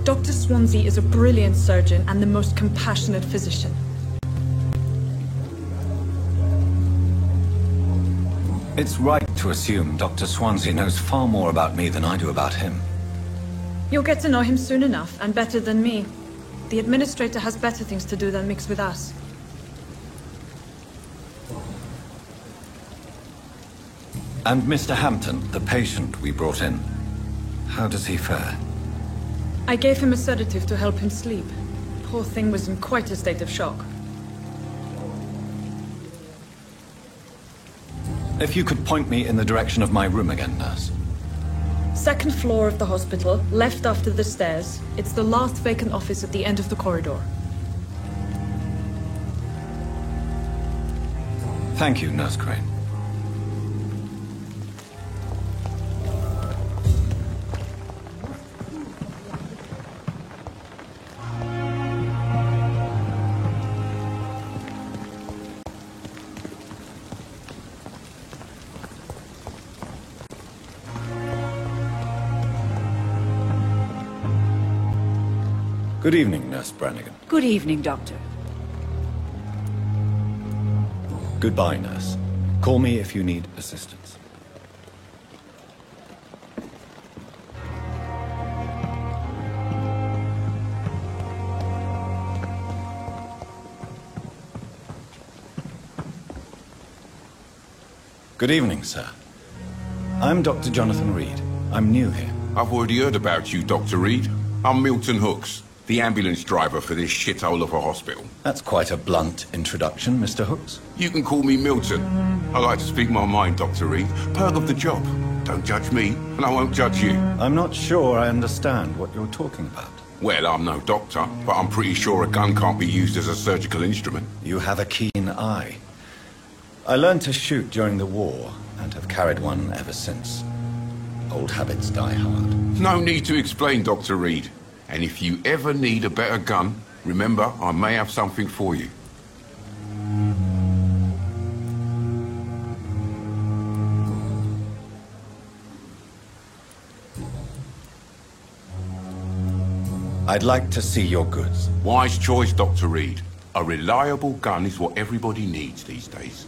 Dr. Swansea is a brilliant surgeon and the most compassionate physician. It's right to assume Dr. Swansea knows far more about me than I do about him. You'll get to know him soon enough, and better than me. The administrator has better things to do than mix with us. And Mr. Hampton, the patient we brought in, how does he fare? I gave him a sedative to help him sleep. Poor thing was in quite a state of shock. If you could point me in the direction of my room again, nurse. Second floor of the hospital, left after the stairs. It's the last vacant office at the end of the corridor. Thank you, Nurse Crane. Good evening, Nurse Brannigan. Good evening, Doctor. Goodbye, nurse. Call me if you need assistance. Good evening, sir. I'm Dr. Jonathan Reed. I'm new here. I've already heard about you, Dr. Reed. I'm Milton Hooks, the ambulance driver for this shithole of a hospital. That's quite a blunt introduction, Mr. Hooks. You can call me Milton. I like to speak my mind, Dr. Reed. Perk of the job. Don't judge me, and I won't judge you. I'm not sure I understand what you're talking about. Well, I'm no doctor, but I'm pretty sure a gun can't be used as a surgical instrument. You have a keen eye. I learned to shoot during the war, and have carried one ever since. Old habits die hard. No need to explain, Dr. Reed. And if you ever need a better gun, remember, I may have something for you. I'd like to see your goods. Wise choice, Dr. Reed. A reliable gun is what everybody needs these days.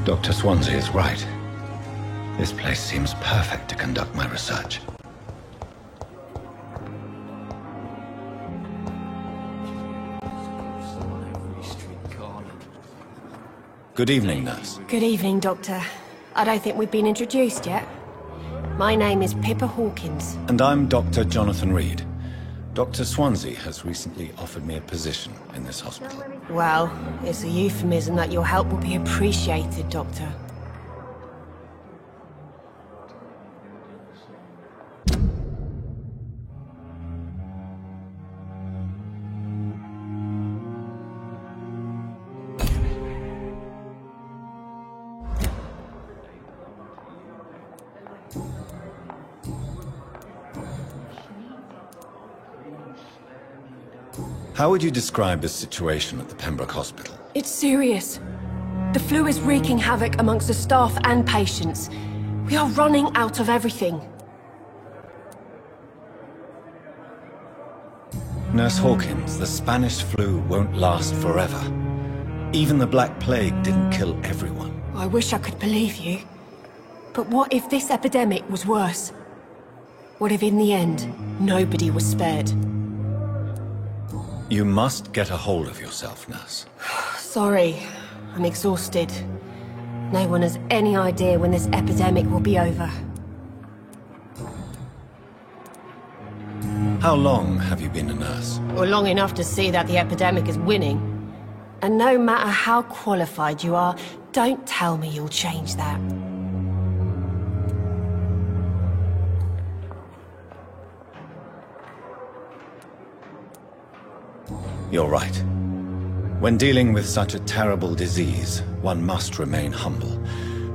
Dr. Swansea is right. This place seems perfect to conduct my research. Good evening, nurse. Good evening, Doctor. I don't think we've been introduced yet. My name is Pippa Hawkins. And I'm Dr. Jonathan Reed. Dr. Swansea has recently offered me a position in this hospital. Well, it's a euphemism that your help will be appreciated, Doctor. How would you describe the situation at the Pembroke Hospital? It's serious. The flu is wreaking havoc amongst the staff and patients. We are running out of everything. Nurse Hawkins, the Spanish flu won't last forever. Even the Black Plague didn't kill everyone. I wish I could believe you. But what if this epidemic was worse? What if in the end, nobody was spared? You must get a hold of yourself, nurse. Sorry, I'm exhausted. No one has any idea when this epidemic will be over. How long have you been a nurse? Well, long enough to see that the epidemic is winning. And no matter how qualified you are, don't tell me you'll change that. You're right. When dealing with such a terrible disease, one must remain humble.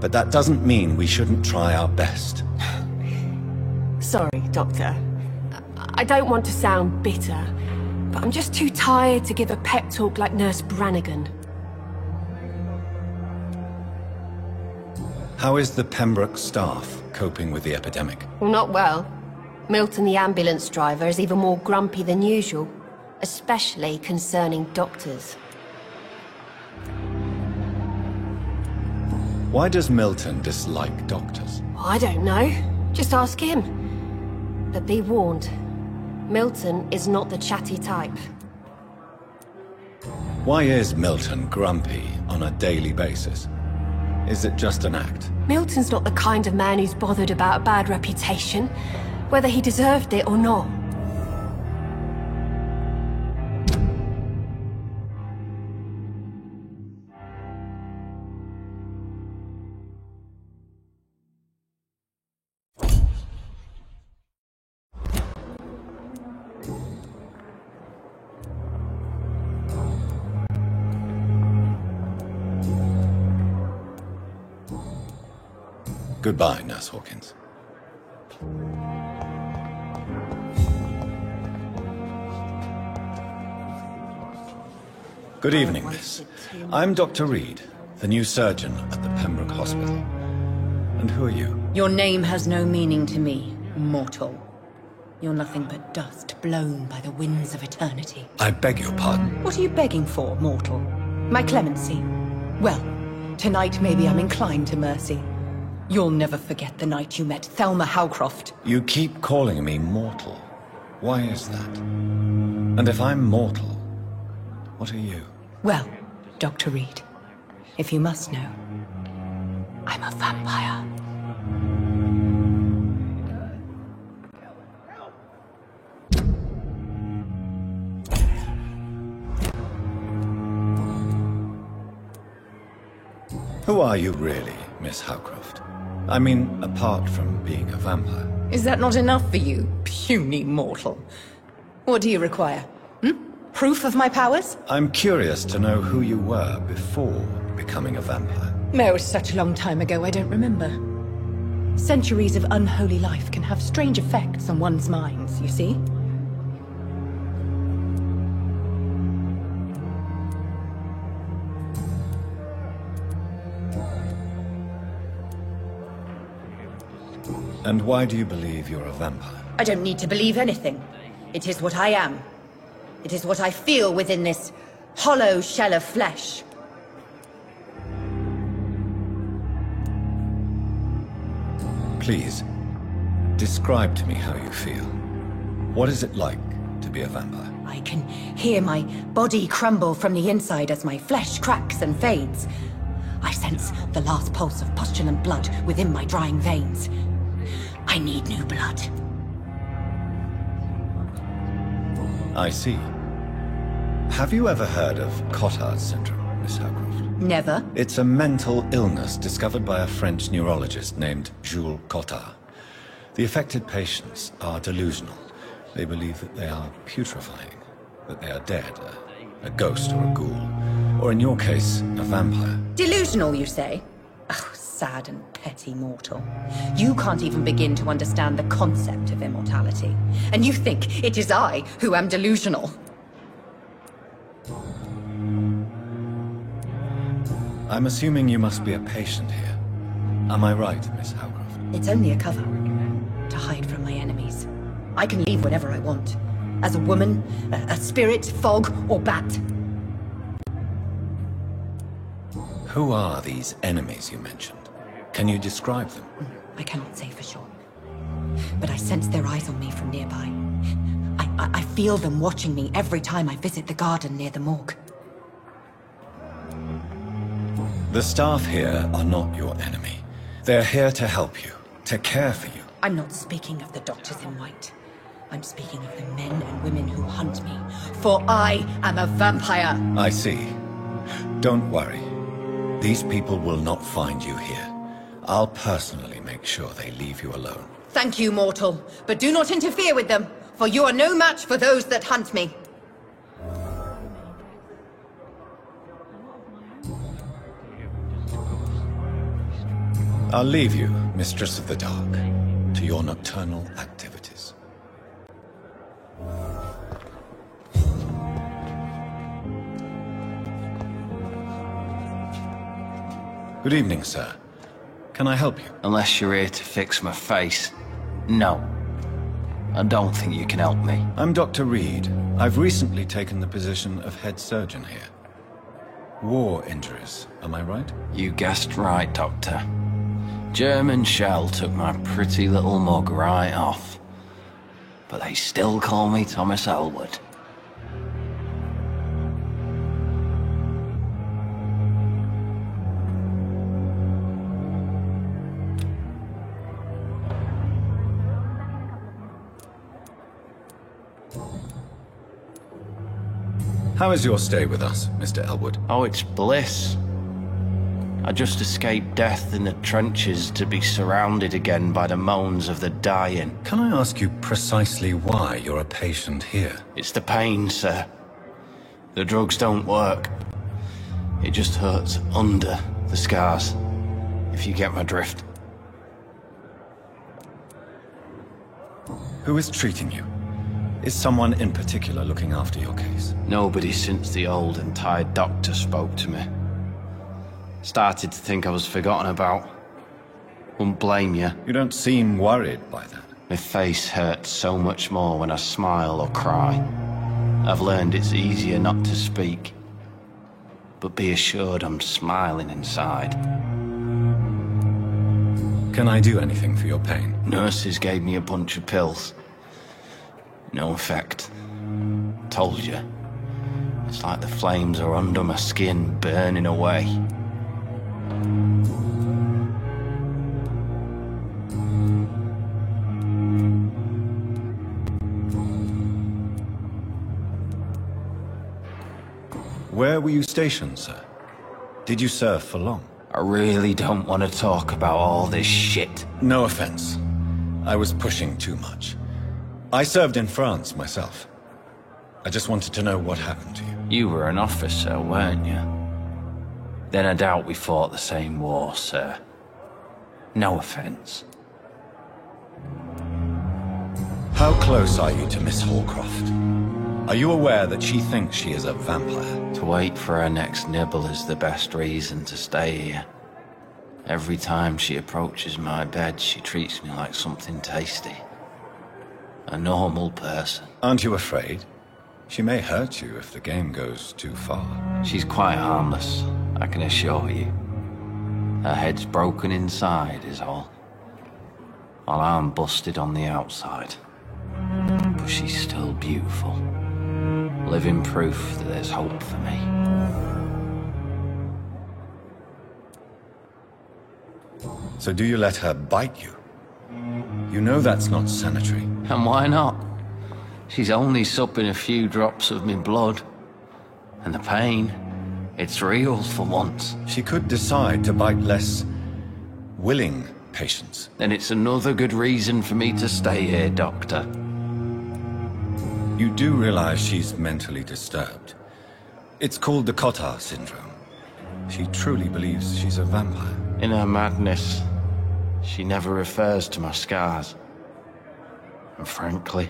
But that doesn't mean we shouldn't try our best. Sorry, Doctor. I don't want to sound bitter, but I'm just too tired to give a pep talk like Nurse Brannigan. How is the Pembroke staff coping with the epidemic? Well, not well. Milton, the ambulance driver, is even more grumpy than usual. Especially concerning doctors. Why does Milton dislike doctors? I don't know. Just ask him. But be warned, Milton is not the chatty type. Why is Milton grumpy on a daily basis? Is it just an act? Milton's not the kind of man who's bothered about a bad reputation, whether he deserved it or not. Goodbye, Nurse Hawkins. Good evening, miss. I'm Dr. Reed, the new surgeon at the Pembroke Hospital. And who are you? Your name has no meaning to me, mortal. You're nothing but dust blown by the winds of eternity. I beg your pardon? What are you begging for, mortal? My clemency? Well, tonight maybe I'm inclined to mercy. You'll never forget the night you met Thelma Howcroft. You keep calling me mortal. Why is that? And if I'm mortal, what are you? Well, Dr. Reed, if you must know, I'm a vampire. Who are you really, Miss Howcroft? I mean, apart from being a vampire. Is that not enough for you, puny mortal? What do you require? Proof of my powers? I'm curious to know who you were before becoming a vampire. No, it was such a long time ago, I don't remember. Centuries of unholy life can have strange effects on one's minds, you see? And why do you believe you're a vampire? I don't need to believe anything. It is what I am. It is what I feel within this hollow shell of flesh. Please, describe to me how you feel. What is it like to be a vampire? I can hear my body crumble from the inside as my flesh cracks and fades. I sense the last pulse of postulant blood within my drying veins. I need new blood. I see. Have you ever heard of Cotard's syndrome, Miss Howcroft? Never. It's a mental illness discovered by a French neurologist named Jules Cotard. The affected patients are delusional. They believe that they are putrefying, that they are dead, a ghost or a ghoul, or in your case, a vampire. Delusional, you say? Oh, sad and petty mortal. You can't even begin to understand the concept of immortality. And you think it is I who am delusional. I'm assuming you must be a patient here. Am I right, Miss Howcroft? It's only a cover. To hide from my enemies. I can leave whenever I want. As a woman, a spirit, fog, or bat. Who are these enemies you mentioned? Can you describe them? I cannot say for sure. But I sense their eyes on me from nearby. I feel them watching me every time I visit the garden near the morgue. The staff here are not your enemy. They're here to help you, to care for you. I'm not speaking of the doctors in white. I'm speaking of the men and women who hunt me. For I am a vampire. I see. Don't worry. These people will not find you here. I'll personally make sure they leave you alone. Thank you, mortal. But do not interfere with them, for you are no match for those that hunt me. I'll leave you, Mistress of the Dark, to your nocturnal activities. Good evening, sir. Can I help you? Unless you're here to fix my face. No. I don't think you can help me. I'm Dr. Reed. I've recently taken the position of head surgeon here. War injuries, am I right? You guessed right, Doctor. German shell took my pretty little mug right off. But they still call me Thomas Elwood. How is your stay with us, Mr. Elwood? Oh, it's bliss. I just escaped death in the trenches to be surrounded again by the moans of the dying. Can I ask you precisely why you're a patient here? It's the pain, sir. The drugs don't work. It just hurts under the scars, if you get my drift. Who is treating you? Is someone in particular looking after your case? Nobody since the old and tired doctor spoke to me. Started to think I was forgotten about. Wouldn't blame you. You don't seem worried by that. My face hurts so much more when I smile or cry. I've learned it's easier not to speak. But be assured I'm smiling inside. Can I do anything for your pain? Nurses gave me a bunch of pills. No effect. Told you. It's like the flames are under my skin, burning away. Where were you stationed, sir? Did you serve for long? I really don't want to talk about all this shit. No offense. I was pushing too much. I served in France myself. I just wanted to know what happened to you. You were an officer, weren't you? Then I doubt we fought the same war, sir. No offense. How close are you to Miss Hallcroft? Are you aware that she thinks she is a vampire? To wait for her next nibble is the best reason to stay here. Every time she approaches my bed, she treats me like something tasty. A normal person. Aren't you afraid? She may hurt you if the game goes too far. She's quite harmless, I can assure you. Her head's broken inside is all. While I'm busted on the outside. But she's still beautiful. Living proof that there's hope for me. So do you let her bite you? You know that's not sanitary. And why not? She's only supping a few drops of me blood. And the pain, it's real for once. She could decide to bite less willing patients. Then it's another good reason for me to stay here, Doctor. You do realize she's mentally disturbed. It's called the Cotard syndrome. She truly believes she's a vampire. In her madness, she never refers to my scars. And frankly,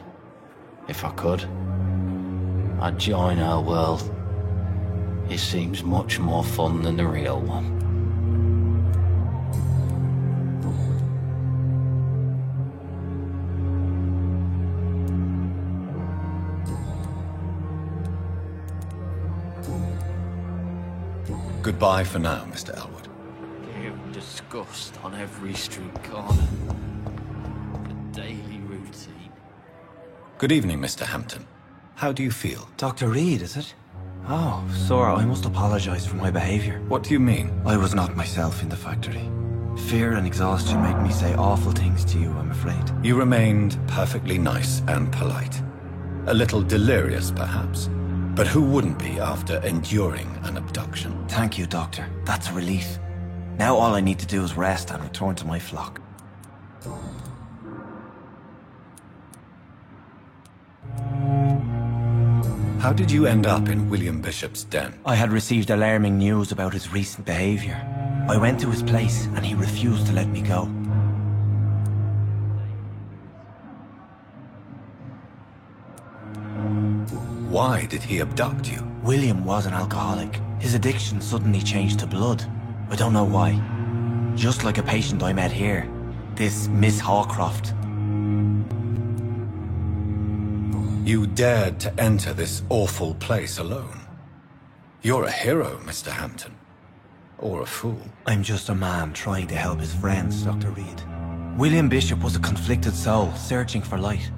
if I could, I'd join her world. It seems much more fun than the real one. Goodbye for now, Mr. Elwood. Hear disgust on every street corner. The daily routine. Good evening, Mr. Hampton. How do you feel? Dr. Reed, is it? Oh, Sora, I must apologize for my behavior. What do you mean? I was not myself in the factory. Fear and exhaustion make me say awful things to you, I'm afraid. You remained perfectly nice and polite. A little delirious, perhaps. But who wouldn't be after enduring an abduction? Thank you, Doctor. That's a relief. Now all I need to do is rest and return to my flock. How did you end up in William Bishop's den? I had received alarming news about his recent behavior. I went to his place and he refused to let me go. Why did he abduct you? William was an alcoholic. His addiction suddenly changed to blood. I don't know why. Just like a patient I met here. This Miss Hallcroft. You dared to enter this awful place alone. You're a hero, Mr. Hampton. Or a fool. I'm just a man trying to help his friends, Dr. Reed. William Bishop was a conflicted soul, searching for light.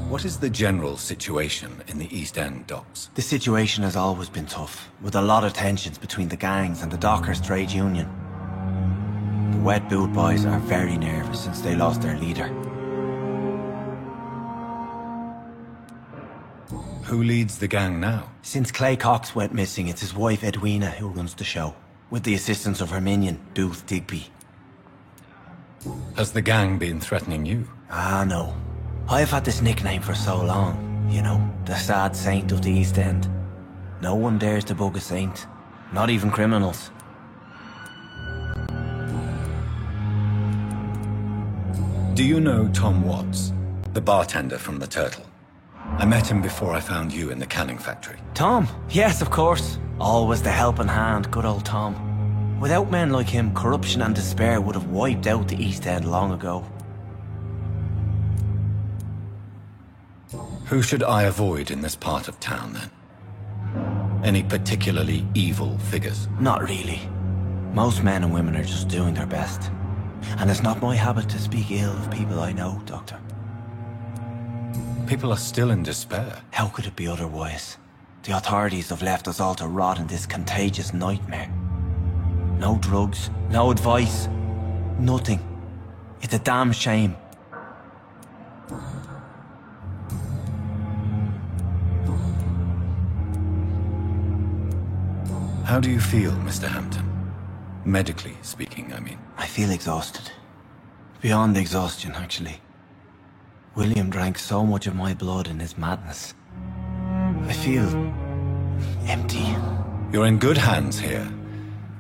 What is the general situation in the East End docks? The situation has always been tough, with a lot of tensions between the gangs and the Dockers' trade union. The Wet Boot Boys are very nervous since they lost their leader. Who leads the gang now? Since Clay Cox went missing, it's his wife Edwina who runs the show, with the assistance of her minion, Booth Digby. Has the gang been threatening you? Ah, no. I've had this nickname for so long, you know, the sad saint of the East End. No one dares to bug a saint, not even criminals. Do you know Tom Watts, the bartender from the Turtle? I met him before I found you in the canning factory. Tom? Yes, of course. Always the helping hand, good old Tom. Without men like him, corruption and despair would have wiped out the East End long ago. Who should I avoid in this part of town, then? Any particularly evil figures? Not really. Most men and women are just doing their best. And it's not my habit to speak ill of people I know, Doctor. People are still in despair. How could it be otherwise? The authorities have left us all to rot in this contagious nightmare. No drugs, no advice, nothing. It's a damn shame. How do you feel, Mr. Hampton? Medically speaking, I mean. I feel exhausted. Beyond exhaustion, actually. William drank so much of my blood in his madness. I feel empty. You're in good hands here.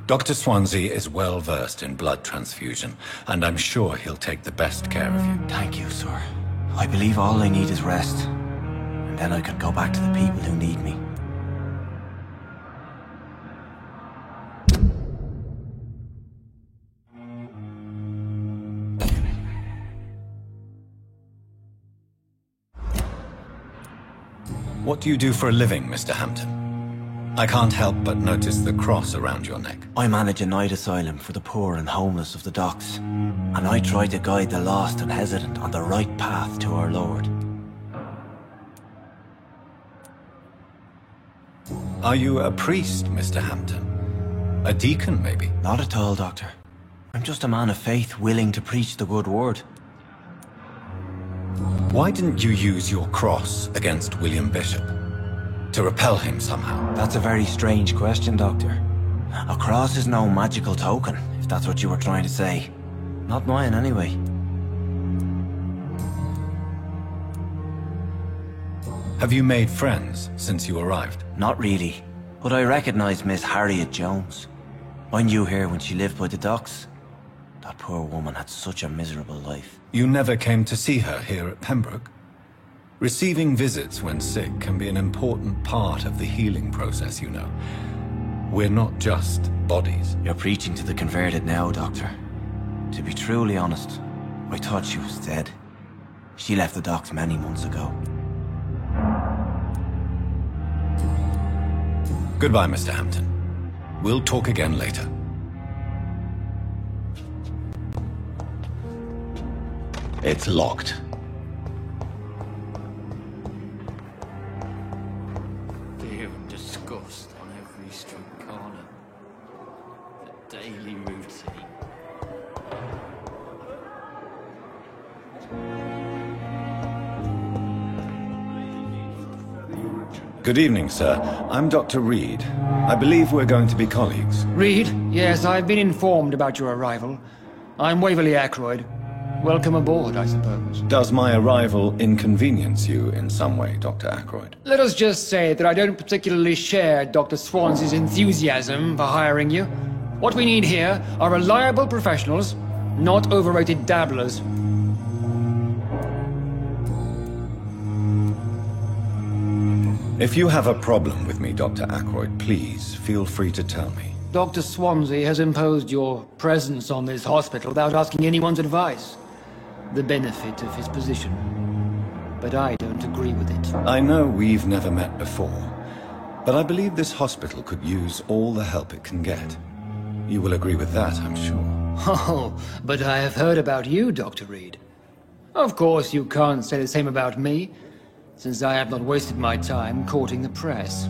Dr. Swansea is well versed in blood transfusion, and I'm sure he'll take the best care of you. Thank you, sir. I believe all I need is rest. And then I can go back to the people who need me. What do you do for a living, Mr. Hampton? I can't help but notice the cross around your neck. I manage a night asylum for the poor and homeless of the docks, and I try to guide the lost and hesitant on the right path to our Lord. Are you a priest, Mr. Hampton? A deacon, maybe? Not at all, Doctor. I'm just a man of faith willing to preach the good word. Why didn't you use your cross against William Bishop? To repel him somehow? That's a very strange question, Doctor. A cross is no magical token, if that's what you were trying to say. Not mine, anyway. Have you made friends since you arrived? Not really, but I recognize Miss Harriet Jones. I knew her when she lived by the docks. That poor woman had such a miserable life. You never came to see her here at Pembroke? Receiving visits when sick can be an important part of the healing process, you know. We're not just bodies. You're preaching to the converted now, Doctor. To be truly honest, I thought she was dead. She left the docks many months ago. Goodbye, Mr. Hampton. We'll talk again later. It's locked. Fear and disgust on every street corner. The daily routine. Good evening, sir. I'm Dr. Reed. I believe we're going to be colleagues. Reed? Yes, I've been informed about your arrival. I'm Waverly Ackroyd. Welcome aboard, I suppose. Does my arrival inconvenience you in some way, Dr. Ackroyd? Let us just say that I don't particularly share Dr. Swansea's enthusiasm for hiring you. What we need here are reliable professionals, not overrated dabblers. If you have a problem with me, Dr. Ackroyd, please feel free to tell me. Dr. Swansea has imposed your presence on this hospital without asking anyone's advice. The benefit of his position. But I don't agree with it. I know we've never met before, but I believe this hospital could use all the help it can get. You will agree with that, I'm sure. Oh, but I have heard about you, Dr. Reed. Of course, you can't say the same about me, since I have not wasted my time courting the press.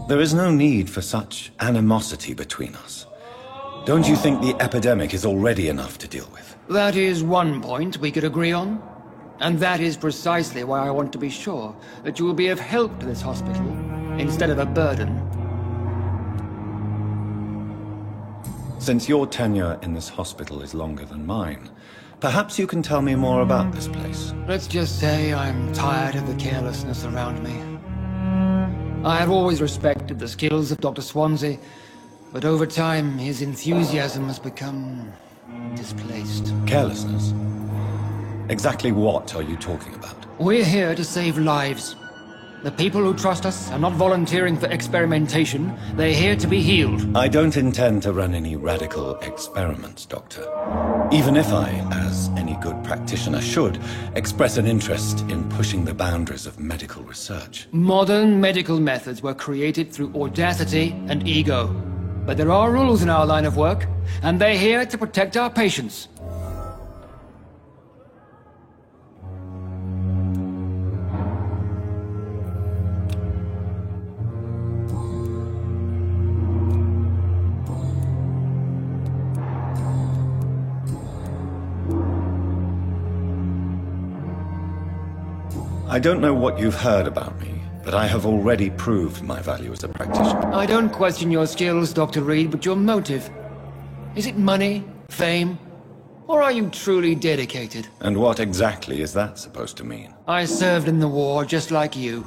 There is no need for such animosity between us. Don't you think the epidemic is already enough to deal with? That is one point we could agree on. And that is precisely why I want to be sure that you will be of help to this hospital, instead of a burden. Since your tenure in this hospital is longer than mine, perhaps you can tell me more about this place. Let's just say I'm tired of the carelessness around me. I have always respected the skills of Dr. Swansea, But over time, his enthusiasm has become displaced. Carelessness? Exactly what are you talking about? We're here to save lives. The people who trust us are not volunteering for experimentation. They're here to be healed. I don't intend to run any radical experiments, Doctor. Even if I, as any good practitioner should, express an interest in pushing the boundaries of medical research. Modern medical methods were created through audacity and ego. But there are rules in our line of work, and they're here to protect our patients. I don't know what you've heard about me, but I have already proved my value as a practitioner. I don't question your skills, Dr. Reed, but your motive. Is it money, fame, or are you truly dedicated? And what exactly is that supposed to mean? I served in the war just like you.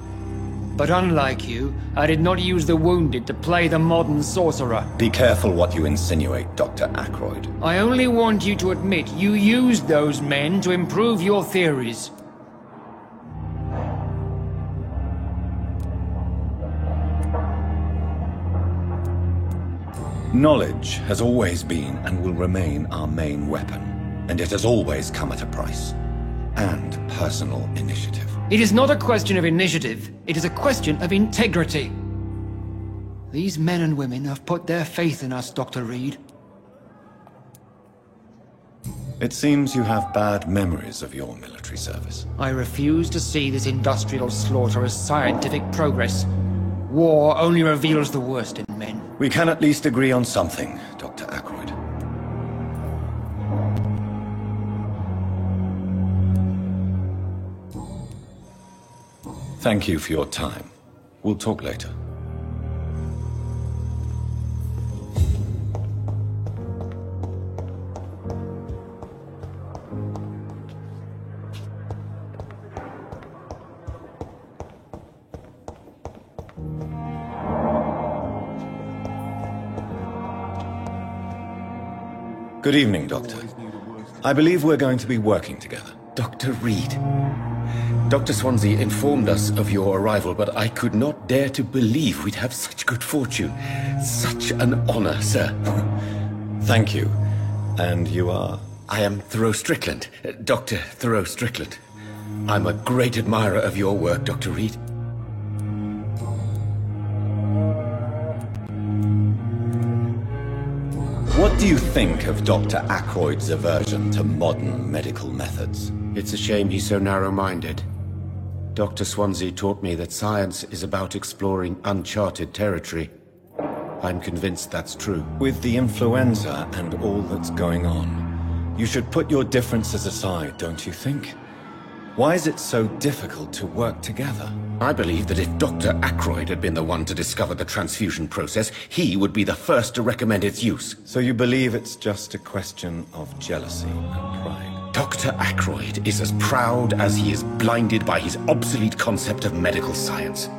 But unlike you, I did not use the wounded to play the modern sorcerer. Be careful what you insinuate, Dr. Ackroyd. I only want you to admit you used those men to improve your theories. Knowledge has always been and will remain our main weapon, and it has always come at a price. And personal initiative. It is not a question of initiative, it is a question of integrity. These men and women have put their faith in us, Dr. Reed. It seems you have bad memories of your military service. I refuse to see this industrial slaughter as scientific progress. War only reveals the worst in men. We can at least agree on something, Dr. Ackroyd. Thank you for your time. We'll talk later. Good evening, Doctor. I believe we're going to be working together. Dr. Reed. Dr. Swansea informed us of your arrival, but I could not dare to believe we'd have such good fortune. Such an honor, sir. Thank you. And you are? I am Thoreau Strickland, Dr. Thoreau Strickland. I'm a great admirer of your work, Dr. Reed. What do you think of Dr. Ackroyd's aversion to modern medical methods? It's a shame he's so narrow-minded. Dr. Swansea taught me that science is about exploring uncharted territory. I'm convinced that's true. With the influenza and all that's going on, you should put your differences aside, don't you think? Why is it so difficult to work together? I believe that if Dr. Ackroyd had been the one to discover the transfusion process, he would be the first to recommend its use. So you believe it's just a question of jealousy and pride? Dr. Ackroyd is as proud as he is blinded by his obsolete concept of medical science.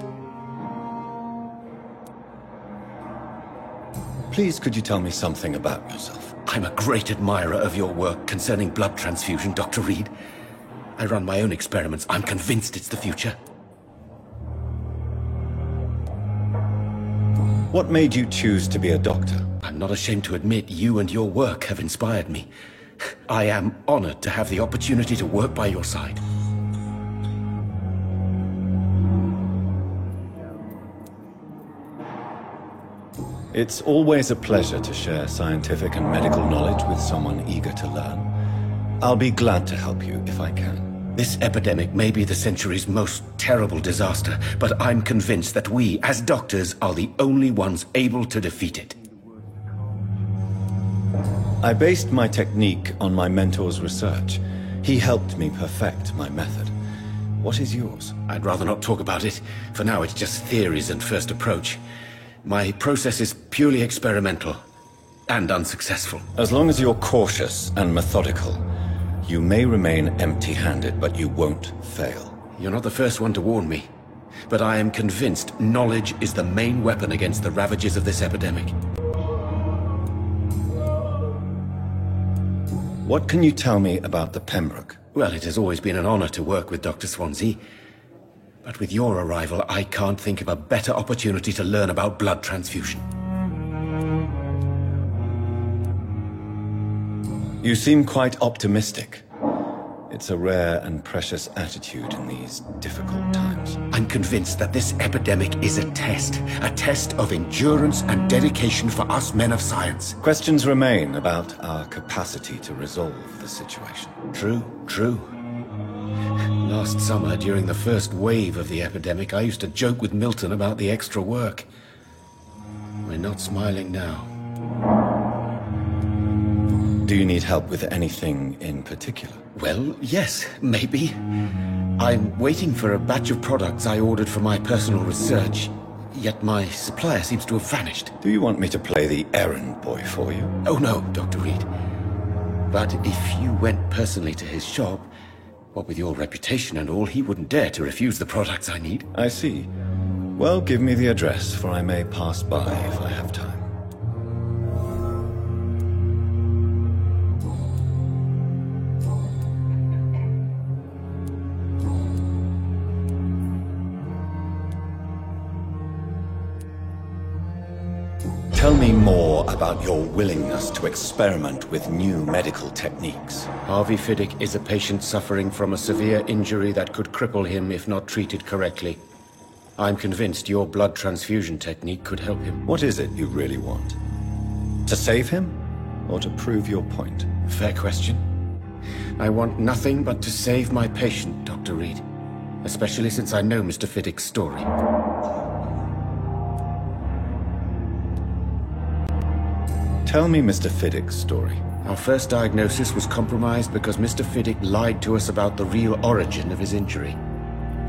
Please, could you tell me something about yourself? I'm a great admirer of your work concerning blood transfusion, Dr. Reed. I run my own experiments. I'm convinced it's the future. What made you choose to be a doctor? I'm not ashamed to admit you and your work have inspired me. I am honored to have the opportunity to work by your side. It's always a pleasure to share scientific and medical knowledge with someone eager to learn. I'll be glad to help you if I can. This epidemic may be the century's most terrible disaster, but I'm convinced that we, as doctors, are the only ones able to defeat it. I based my technique on my mentor's research. He helped me perfect my method. What is yours? I'd rather not talk about it. For now, it's just theories and first approach. My process is purely experimental and unsuccessful. As long as you're cautious and methodical, you may remain empty-handed, but you won't fail. You're not the first one to warn me, but I am convinced knowledge is the main weapon against the ravages of this epidemic. What can you tell me about the Pembroke? Well, it has always been an honor to work with Dr. Swansea. But with your arrival, I can't think of a better opportunity to learn about blood transfusion. You seem quite optimistic. It's a rare and precious attitude in these difficult times. I'm convinced that this epidemic is a test of endurance and dedication for us men of science. Questions remain about our capacity to resolve the situation. True. Last summer, during the first wave of the epidemic, I used to joke with Milton about the extra work. We're not smiling now. Do you need help with anything in particular? Well, yes, maybe. I'm waiting for a batch of products I ordered for my personal research, yet my supplier seems to have vanished. Do you want me to play the errand boy for you? Oh no, Dr. Reed. But if you went personally to his shop, what with your reputation and all, he wouldn't dare to refuse the products I need. I see. Well, give me the address, for I may pass by if I have time. Tell me more about your willingness to experiment with new medical techniques. Harvey Fiddick is a patient suffering from a severe injury that could cripple him if not treated correctly. I'm convinced your blood transfusion technique could help him. What is it you really want? To save him, or to prove your point? Fair question. I want nothing but to save my patient, Dr. Reed. Especially since I know Mr. Fiddick's story. Tell me Mr. Fiddick's story. Our first diagnosis was compromised because Mr. Fiddick lied to us about the real origin of his injury.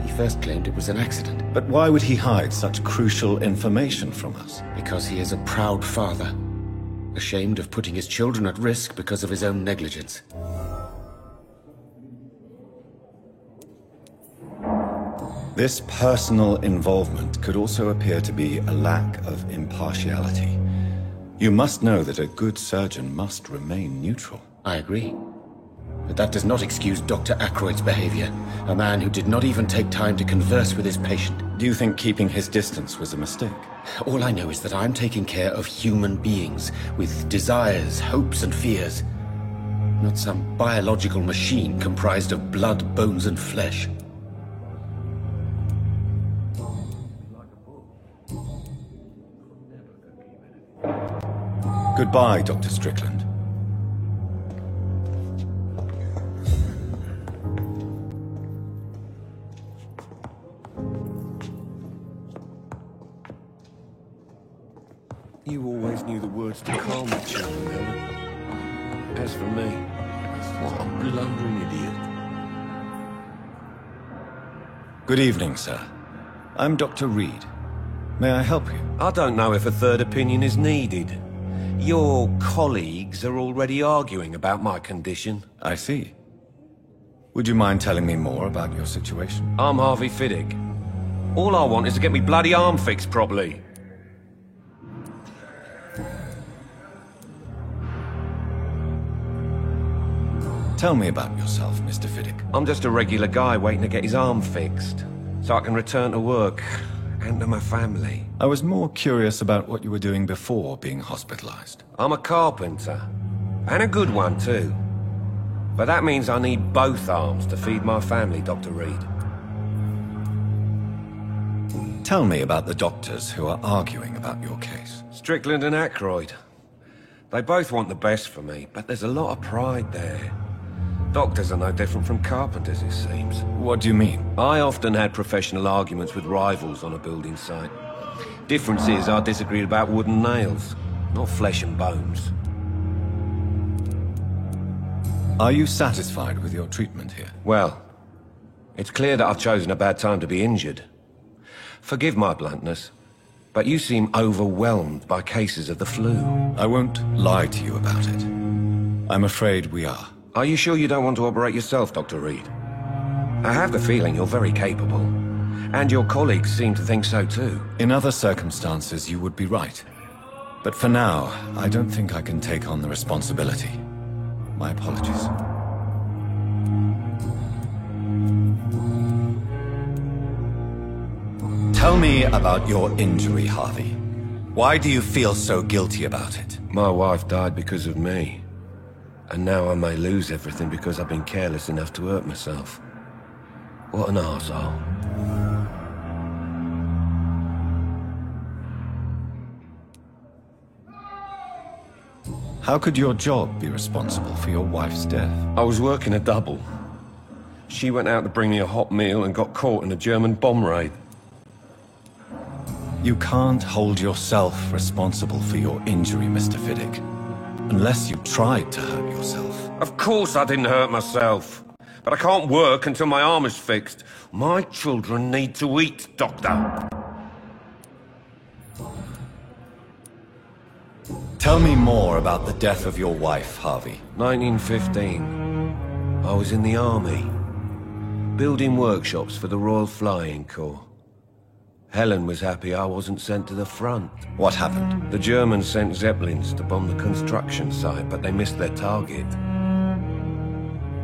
He first claimed it was an accident. But why would he hide such crucial information from us? Because he is a proud father, ashamed of putting his children at risk because of his own negligence. This personal involvement could also appear to be a lack of impartiality. You must know that a good surgeon must remain neutral. I agree. But that does not excuse Dr. Ackroyd's behavior. A man who did not even take time to converse with his patient. Do you think keeping his distance was a mistake? All I know is that I'm taking care of human beings with desires, hopes, and fears. Not some biological machine comprised of blood, bones, and flesh. Goodbye, Dr. Strickland. You always knew the words to calm the children, Ellen. As for me, what a blundering idiot. Good evening, sir. I'm Dr. Reed. May I help you? I don't know if a third opinion is needed. Your colleagues are already arguing about my condition. I see. Would you mind telling me more about your situation? I'm Harvey Fiddick. All I want is to get me bloody arm fixed properly. Tell me about yourself, Mr. Fiddick. I'm just a regular guy waiting to get his arm fixed, so I can return to work and to my family. I was more curious about what you were doing before being hospitalized. I'm a carpenter, and a good one too. But that means I need both arms to feed my family, Dr. Reed. Tell me about the doctors who are arguing about your case. Strickland and Ackroyd. They both want the best for me, but there's a lot of pride there. Doctors are no different from carpenters, it seems. What do you mean? I often had professional arguments with rivals on a building site. Difference is I disagreed about wood and nails, not flesh and bones. Are you satisfied with your treatment here? Well, it's clear that I've chosen a bad time to be injured. Forgive my bluntness, but you seem overwhelmed by cases of the flu. I won't lie to you about it. I'm afraid we are. Are you sure you don't want to operate yourself, Dr. Reed? I have the feeling you're very capable, and your colleagues seem to think so too. In other circumstances, you would be right. But for now, I don't think I can take on the responsibility. My apologies. Tell me about your injury, Harvey. Why do you feel so guilty about it? My wife died because of me. And now I may lose everything because I've been careless enough to hurt myself. What an arsehole. How could your job be responsible for your wife's death? I was working a double. She went out to bring me a hot meal and got caught in a German bomb raid. You can't hold yourself responsible for your injury, Mr. Fiddick. Unless you tried to hurt yourself. Of course I didn't hurt myself. But I can't work until my arm is fixed. My children need to eat, Doctor. Tell me more about the death of your wife, Harvey. 1915. I was in the army. Building workshops for the Royal Flying Corps. Helen was happy I wasn't sent to the front. What happened? The Germans sent Zeppelins to bomb the construction site, but they missed their target.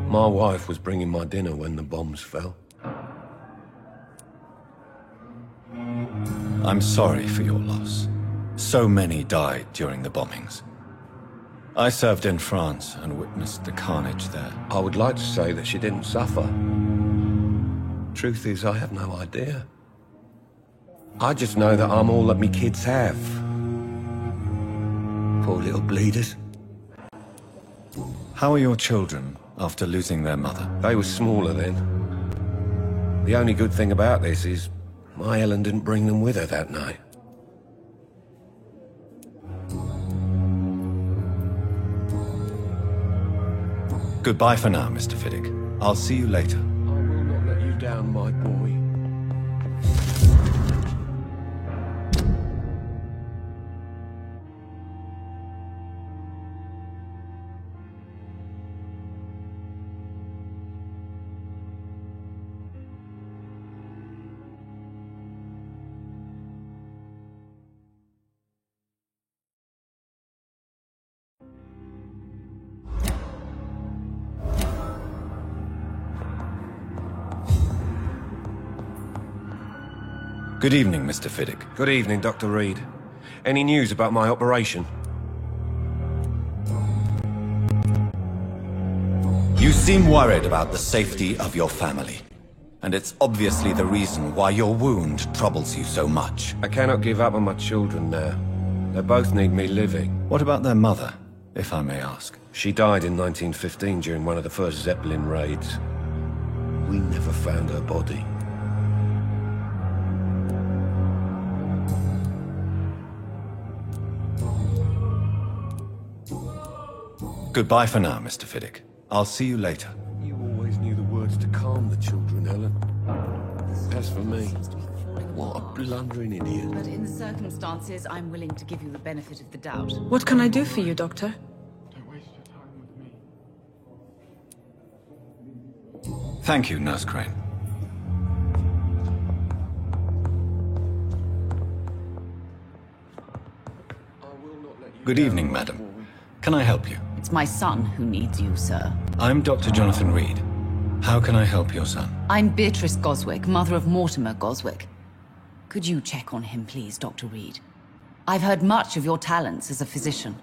My wife was bringing my dinner when the bombs fell. I'm sorry for your loss. So many died during the bombings. I served in France and witnessed the carnage there. I would like to say that she didn't suffer. Truth is, I have no idea. I just know that I'm all that me kids have. Poor little bleeders. How are your children after losing their mother? They were smaller then. The only good thing about this is my Helen didn't bring them with her that night. Goodbye for now, Mr. Fiddick. I'll see you later. I will not let you down, my boy. Good evening, Mr. Fiddick. Good evening, Dr. Reed. Any news about my operation? You seem worried about the safety of your family. And it's obviously the reason why your wound troubles you so much. I cannot give up on my children now. They both need me living. What about their mother, if I may ask? She died in 1915 during one of the first Zeppelin raids. We never found her body. Goodbye for now, Mr. Fiddick. I'll see you later. You always knew the words to calm the children, Helen. As for me, what a blundering idiot. But in the circumstances, I'm willing to give you the benefit of the doubt. What can I do for you, Doctor? Thank you, Nurse Crane. Good evening, madam. Can I help you? It's my son who needs you, sir. I'm Dr. Jonathan Reed. How can I help your son? I'm Beatrice Goswick, mother of Mortimer Goswick. Could you check on him, please, Dr. Reed? I've heard much of your talents as a physician.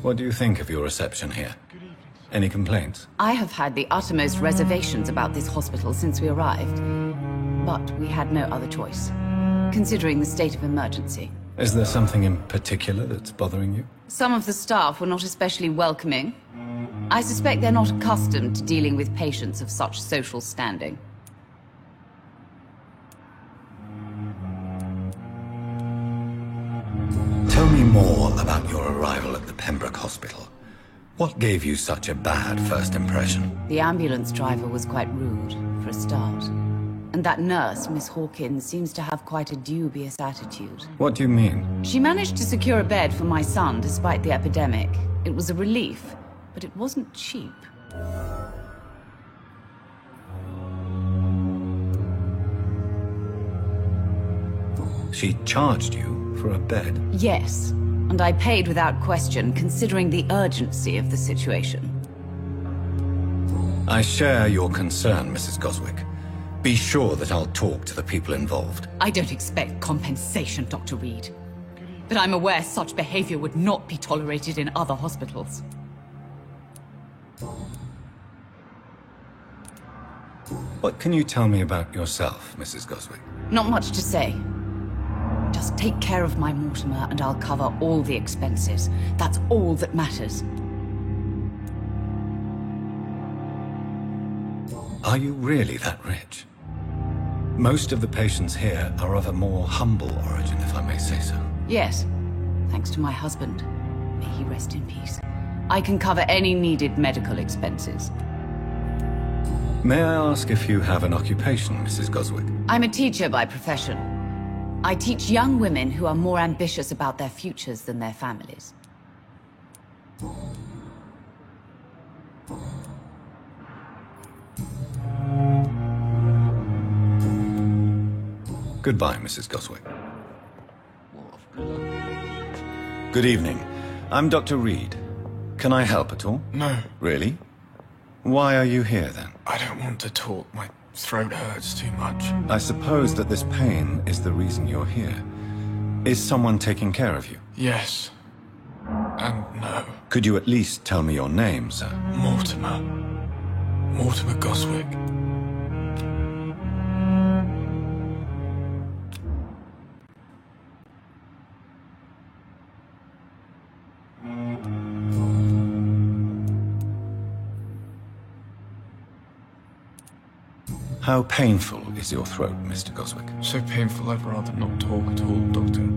What do you think of your reception here? Any complaints? I have had the uttermost reservations about this hospital since we arrived. But we had no other choice, considering the state of emergency. Is there something in particular that's bothering you? Some of the staff were not especially welcoming. I suspect they're not accustomed to dealing with patients of such social standing. Tell me more about your arrival at the Pembroke Hospital. What gave you such a bad first impression? The ambulance driver was quite rude, for a start. And that nurse, Miss Hawkins, seems to have quite a dubious attitude. What do you mean? She managed to secure a bed for my son despite the epidemic. It was a relief, but it wasn't cheap. She charged you for a bed? Yes, and I paid without question, considering the urgency of the situation. I share your concern, Mrs. Goswick. Be sure that I'll talk to the people involved. I don't expect compensation, Dr. Reed. But I'm aware such behavior would not be tolerated in other hospitals. What can you tell me about yourself, Mrs. Goswick? Not much to say. Just take care of my Mortimer and I'll cover all the expenses. That's all that matters. Are you really that rich? Most of the patients here are of a more humble origin, if I may say so. Yes, thanks to my husband. May he rest in peace. I can cover any needed medical expenses. May I ask if you have an occupation, Mrs. Goswick? I'm a teacher by profession. I teach young women who are more ambitious about their futures than their families. Goodbye, Mrs. Goswick. Good evening. I'm Dr. Reed. Can I help at all? No. Really? Why are you here, then? I don't want to talk. My throat hurts too much. I suppose that this pain is the reason you're here. Is someone taking care of you? Yes. And no. Could you at least tell me your name, sir? Mortimer. Mortimer Goswick. How painful is your throat, Mr. Goswick? So painful I'd rather not talk at all, Doctor.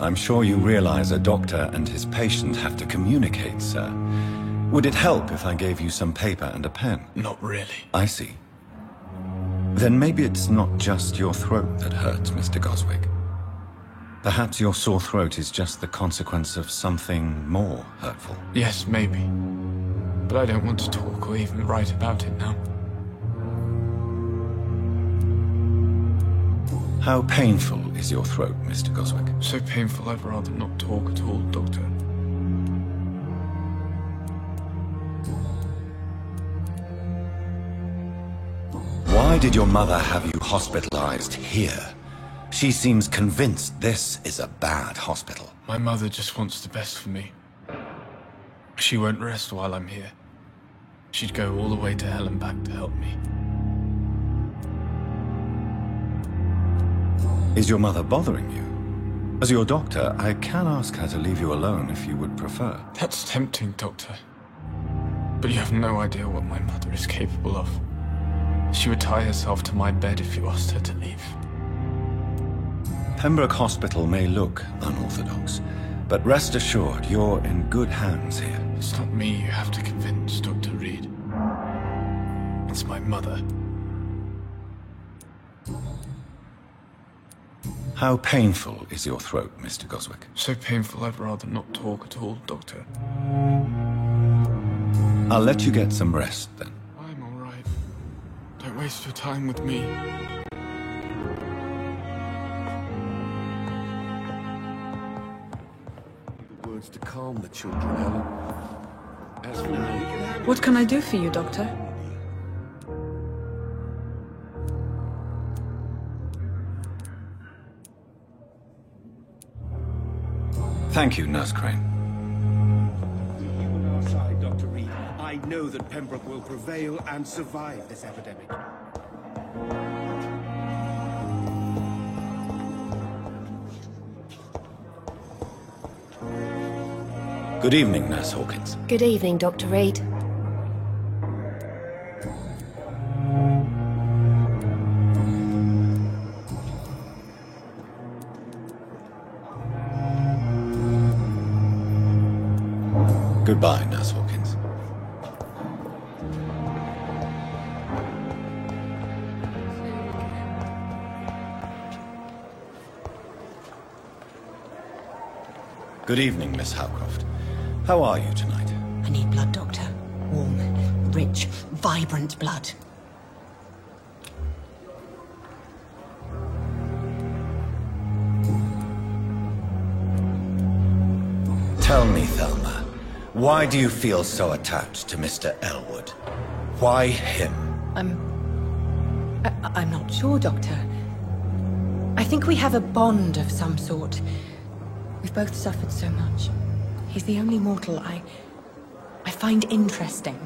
I'm sure you realize a doctor and his patient have to communicate, sir. Would it help if I gave you some paper and a pen? Not really. I see. Then maybe it's not just your throat that hurts, Mr. Goswick. Perhaps your sore throat is just the consequence of something more hurtful. Yes, maybe. But I don't want to talk or even write about it now. How painful is your throat, Mr. Goswick? So painful I'd rather not talk at all, Doctor. Why did your mother have you hospitalized here? She seems convinced this is a bad hospital. My mother just wants the best for me. She won't rest while I'm here. She'd go all the way to hell and back to help me. Is your mother bothering you? As your doctor, I can ask her to leave you alone if you would prefer. That's tempting, Doctor. But you have no idea what my mother is capable of. She would tie herself to my bed if you asked her to leave. Pembroke Hospital may look unorthodox, but rest assured, you're in good hands here. It's not me you have to convince, Dr. Reed. It's my mother. How painful is your throat, Mr. Goswick? So painful I'd rather not talk at all, Doctor. I'll let you get some rest, then. I'm all right. Don't waste your time with me. The words to calm the children, Helen. As for me, What can I do for you, Doctor? Thank you, Nurse Crane. You on our side, Dr. Reed. I know that Pembroke will prevail and survive this epidemic. Good evening, Nurse Hawkins. Good evening, Dr. Reed. Goodbye, Nurse Hawkins. Good evening, Miss Howcroft. How are you tonight? I need blood, Doctor. Warm, rich, vibrant blood. Tell me, Thelma, why do you feel so attached to Mr. Elwood? Why him? I'm not sure, Doctor. I think we have a bond of some sort. We've both suffered so much. He's the only mortal I find interesting.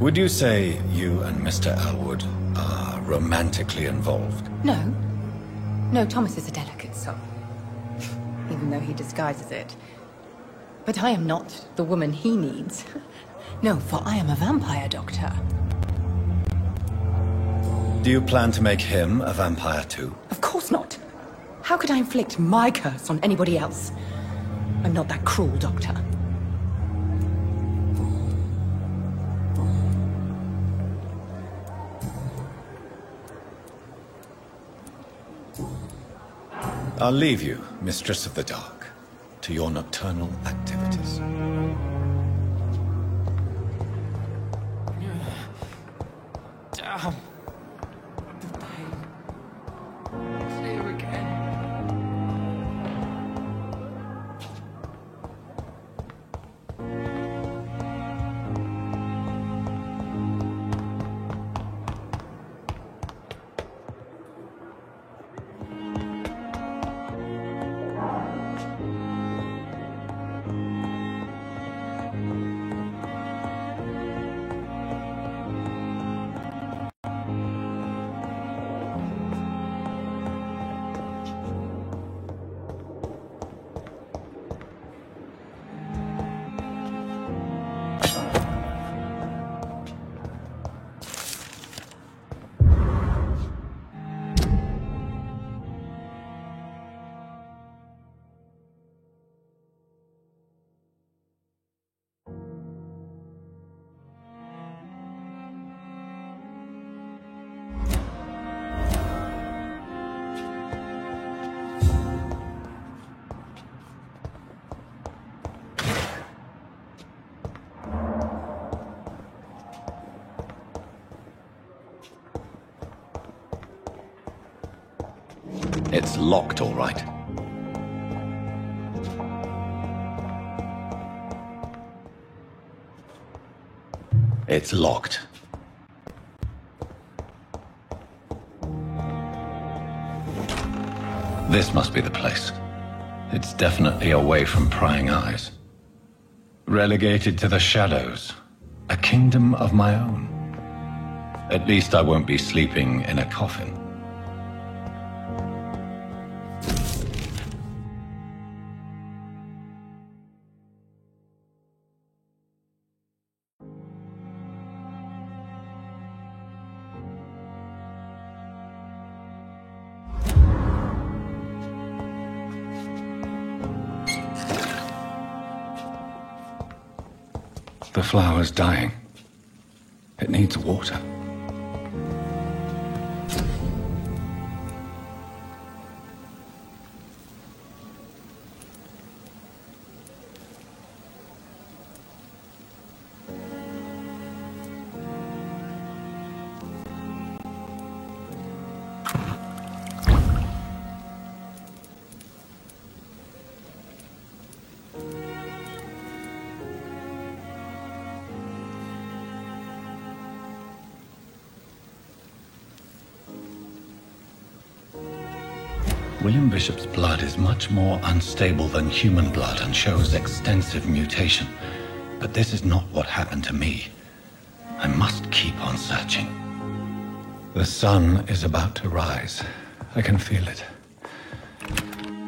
Would you say you and Mr. Elwood are romantically involved? No. No, Thomas is a delicate soul. Even though he disguises it. But I am not the woman he needs. No, for I am a vampire, Doctor. Do you plan to make him a vampire too? Of course not. How could I inflict my curse on anybody else? I'm not that cruel, Doctor. I'll leave you, Mistress of the Dark, to your nocturnal activities. Damn. The pain. It's here again. It's locked, all right. It's locked. This must be the place. It's definitely away from prying eyes. Relegated to the shadows. A kingdom of my own. At least I won't be sleeping in a coffin. The flower's dying. It needs water. William Bishop's blood is much more unstable than human blood and shows extensive mutation. But this is not what happened to me. I must keep on searching. The sun is about to rise. I can feel it.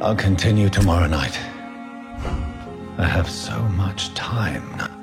I'll continue tomorrow night. I have so much time now.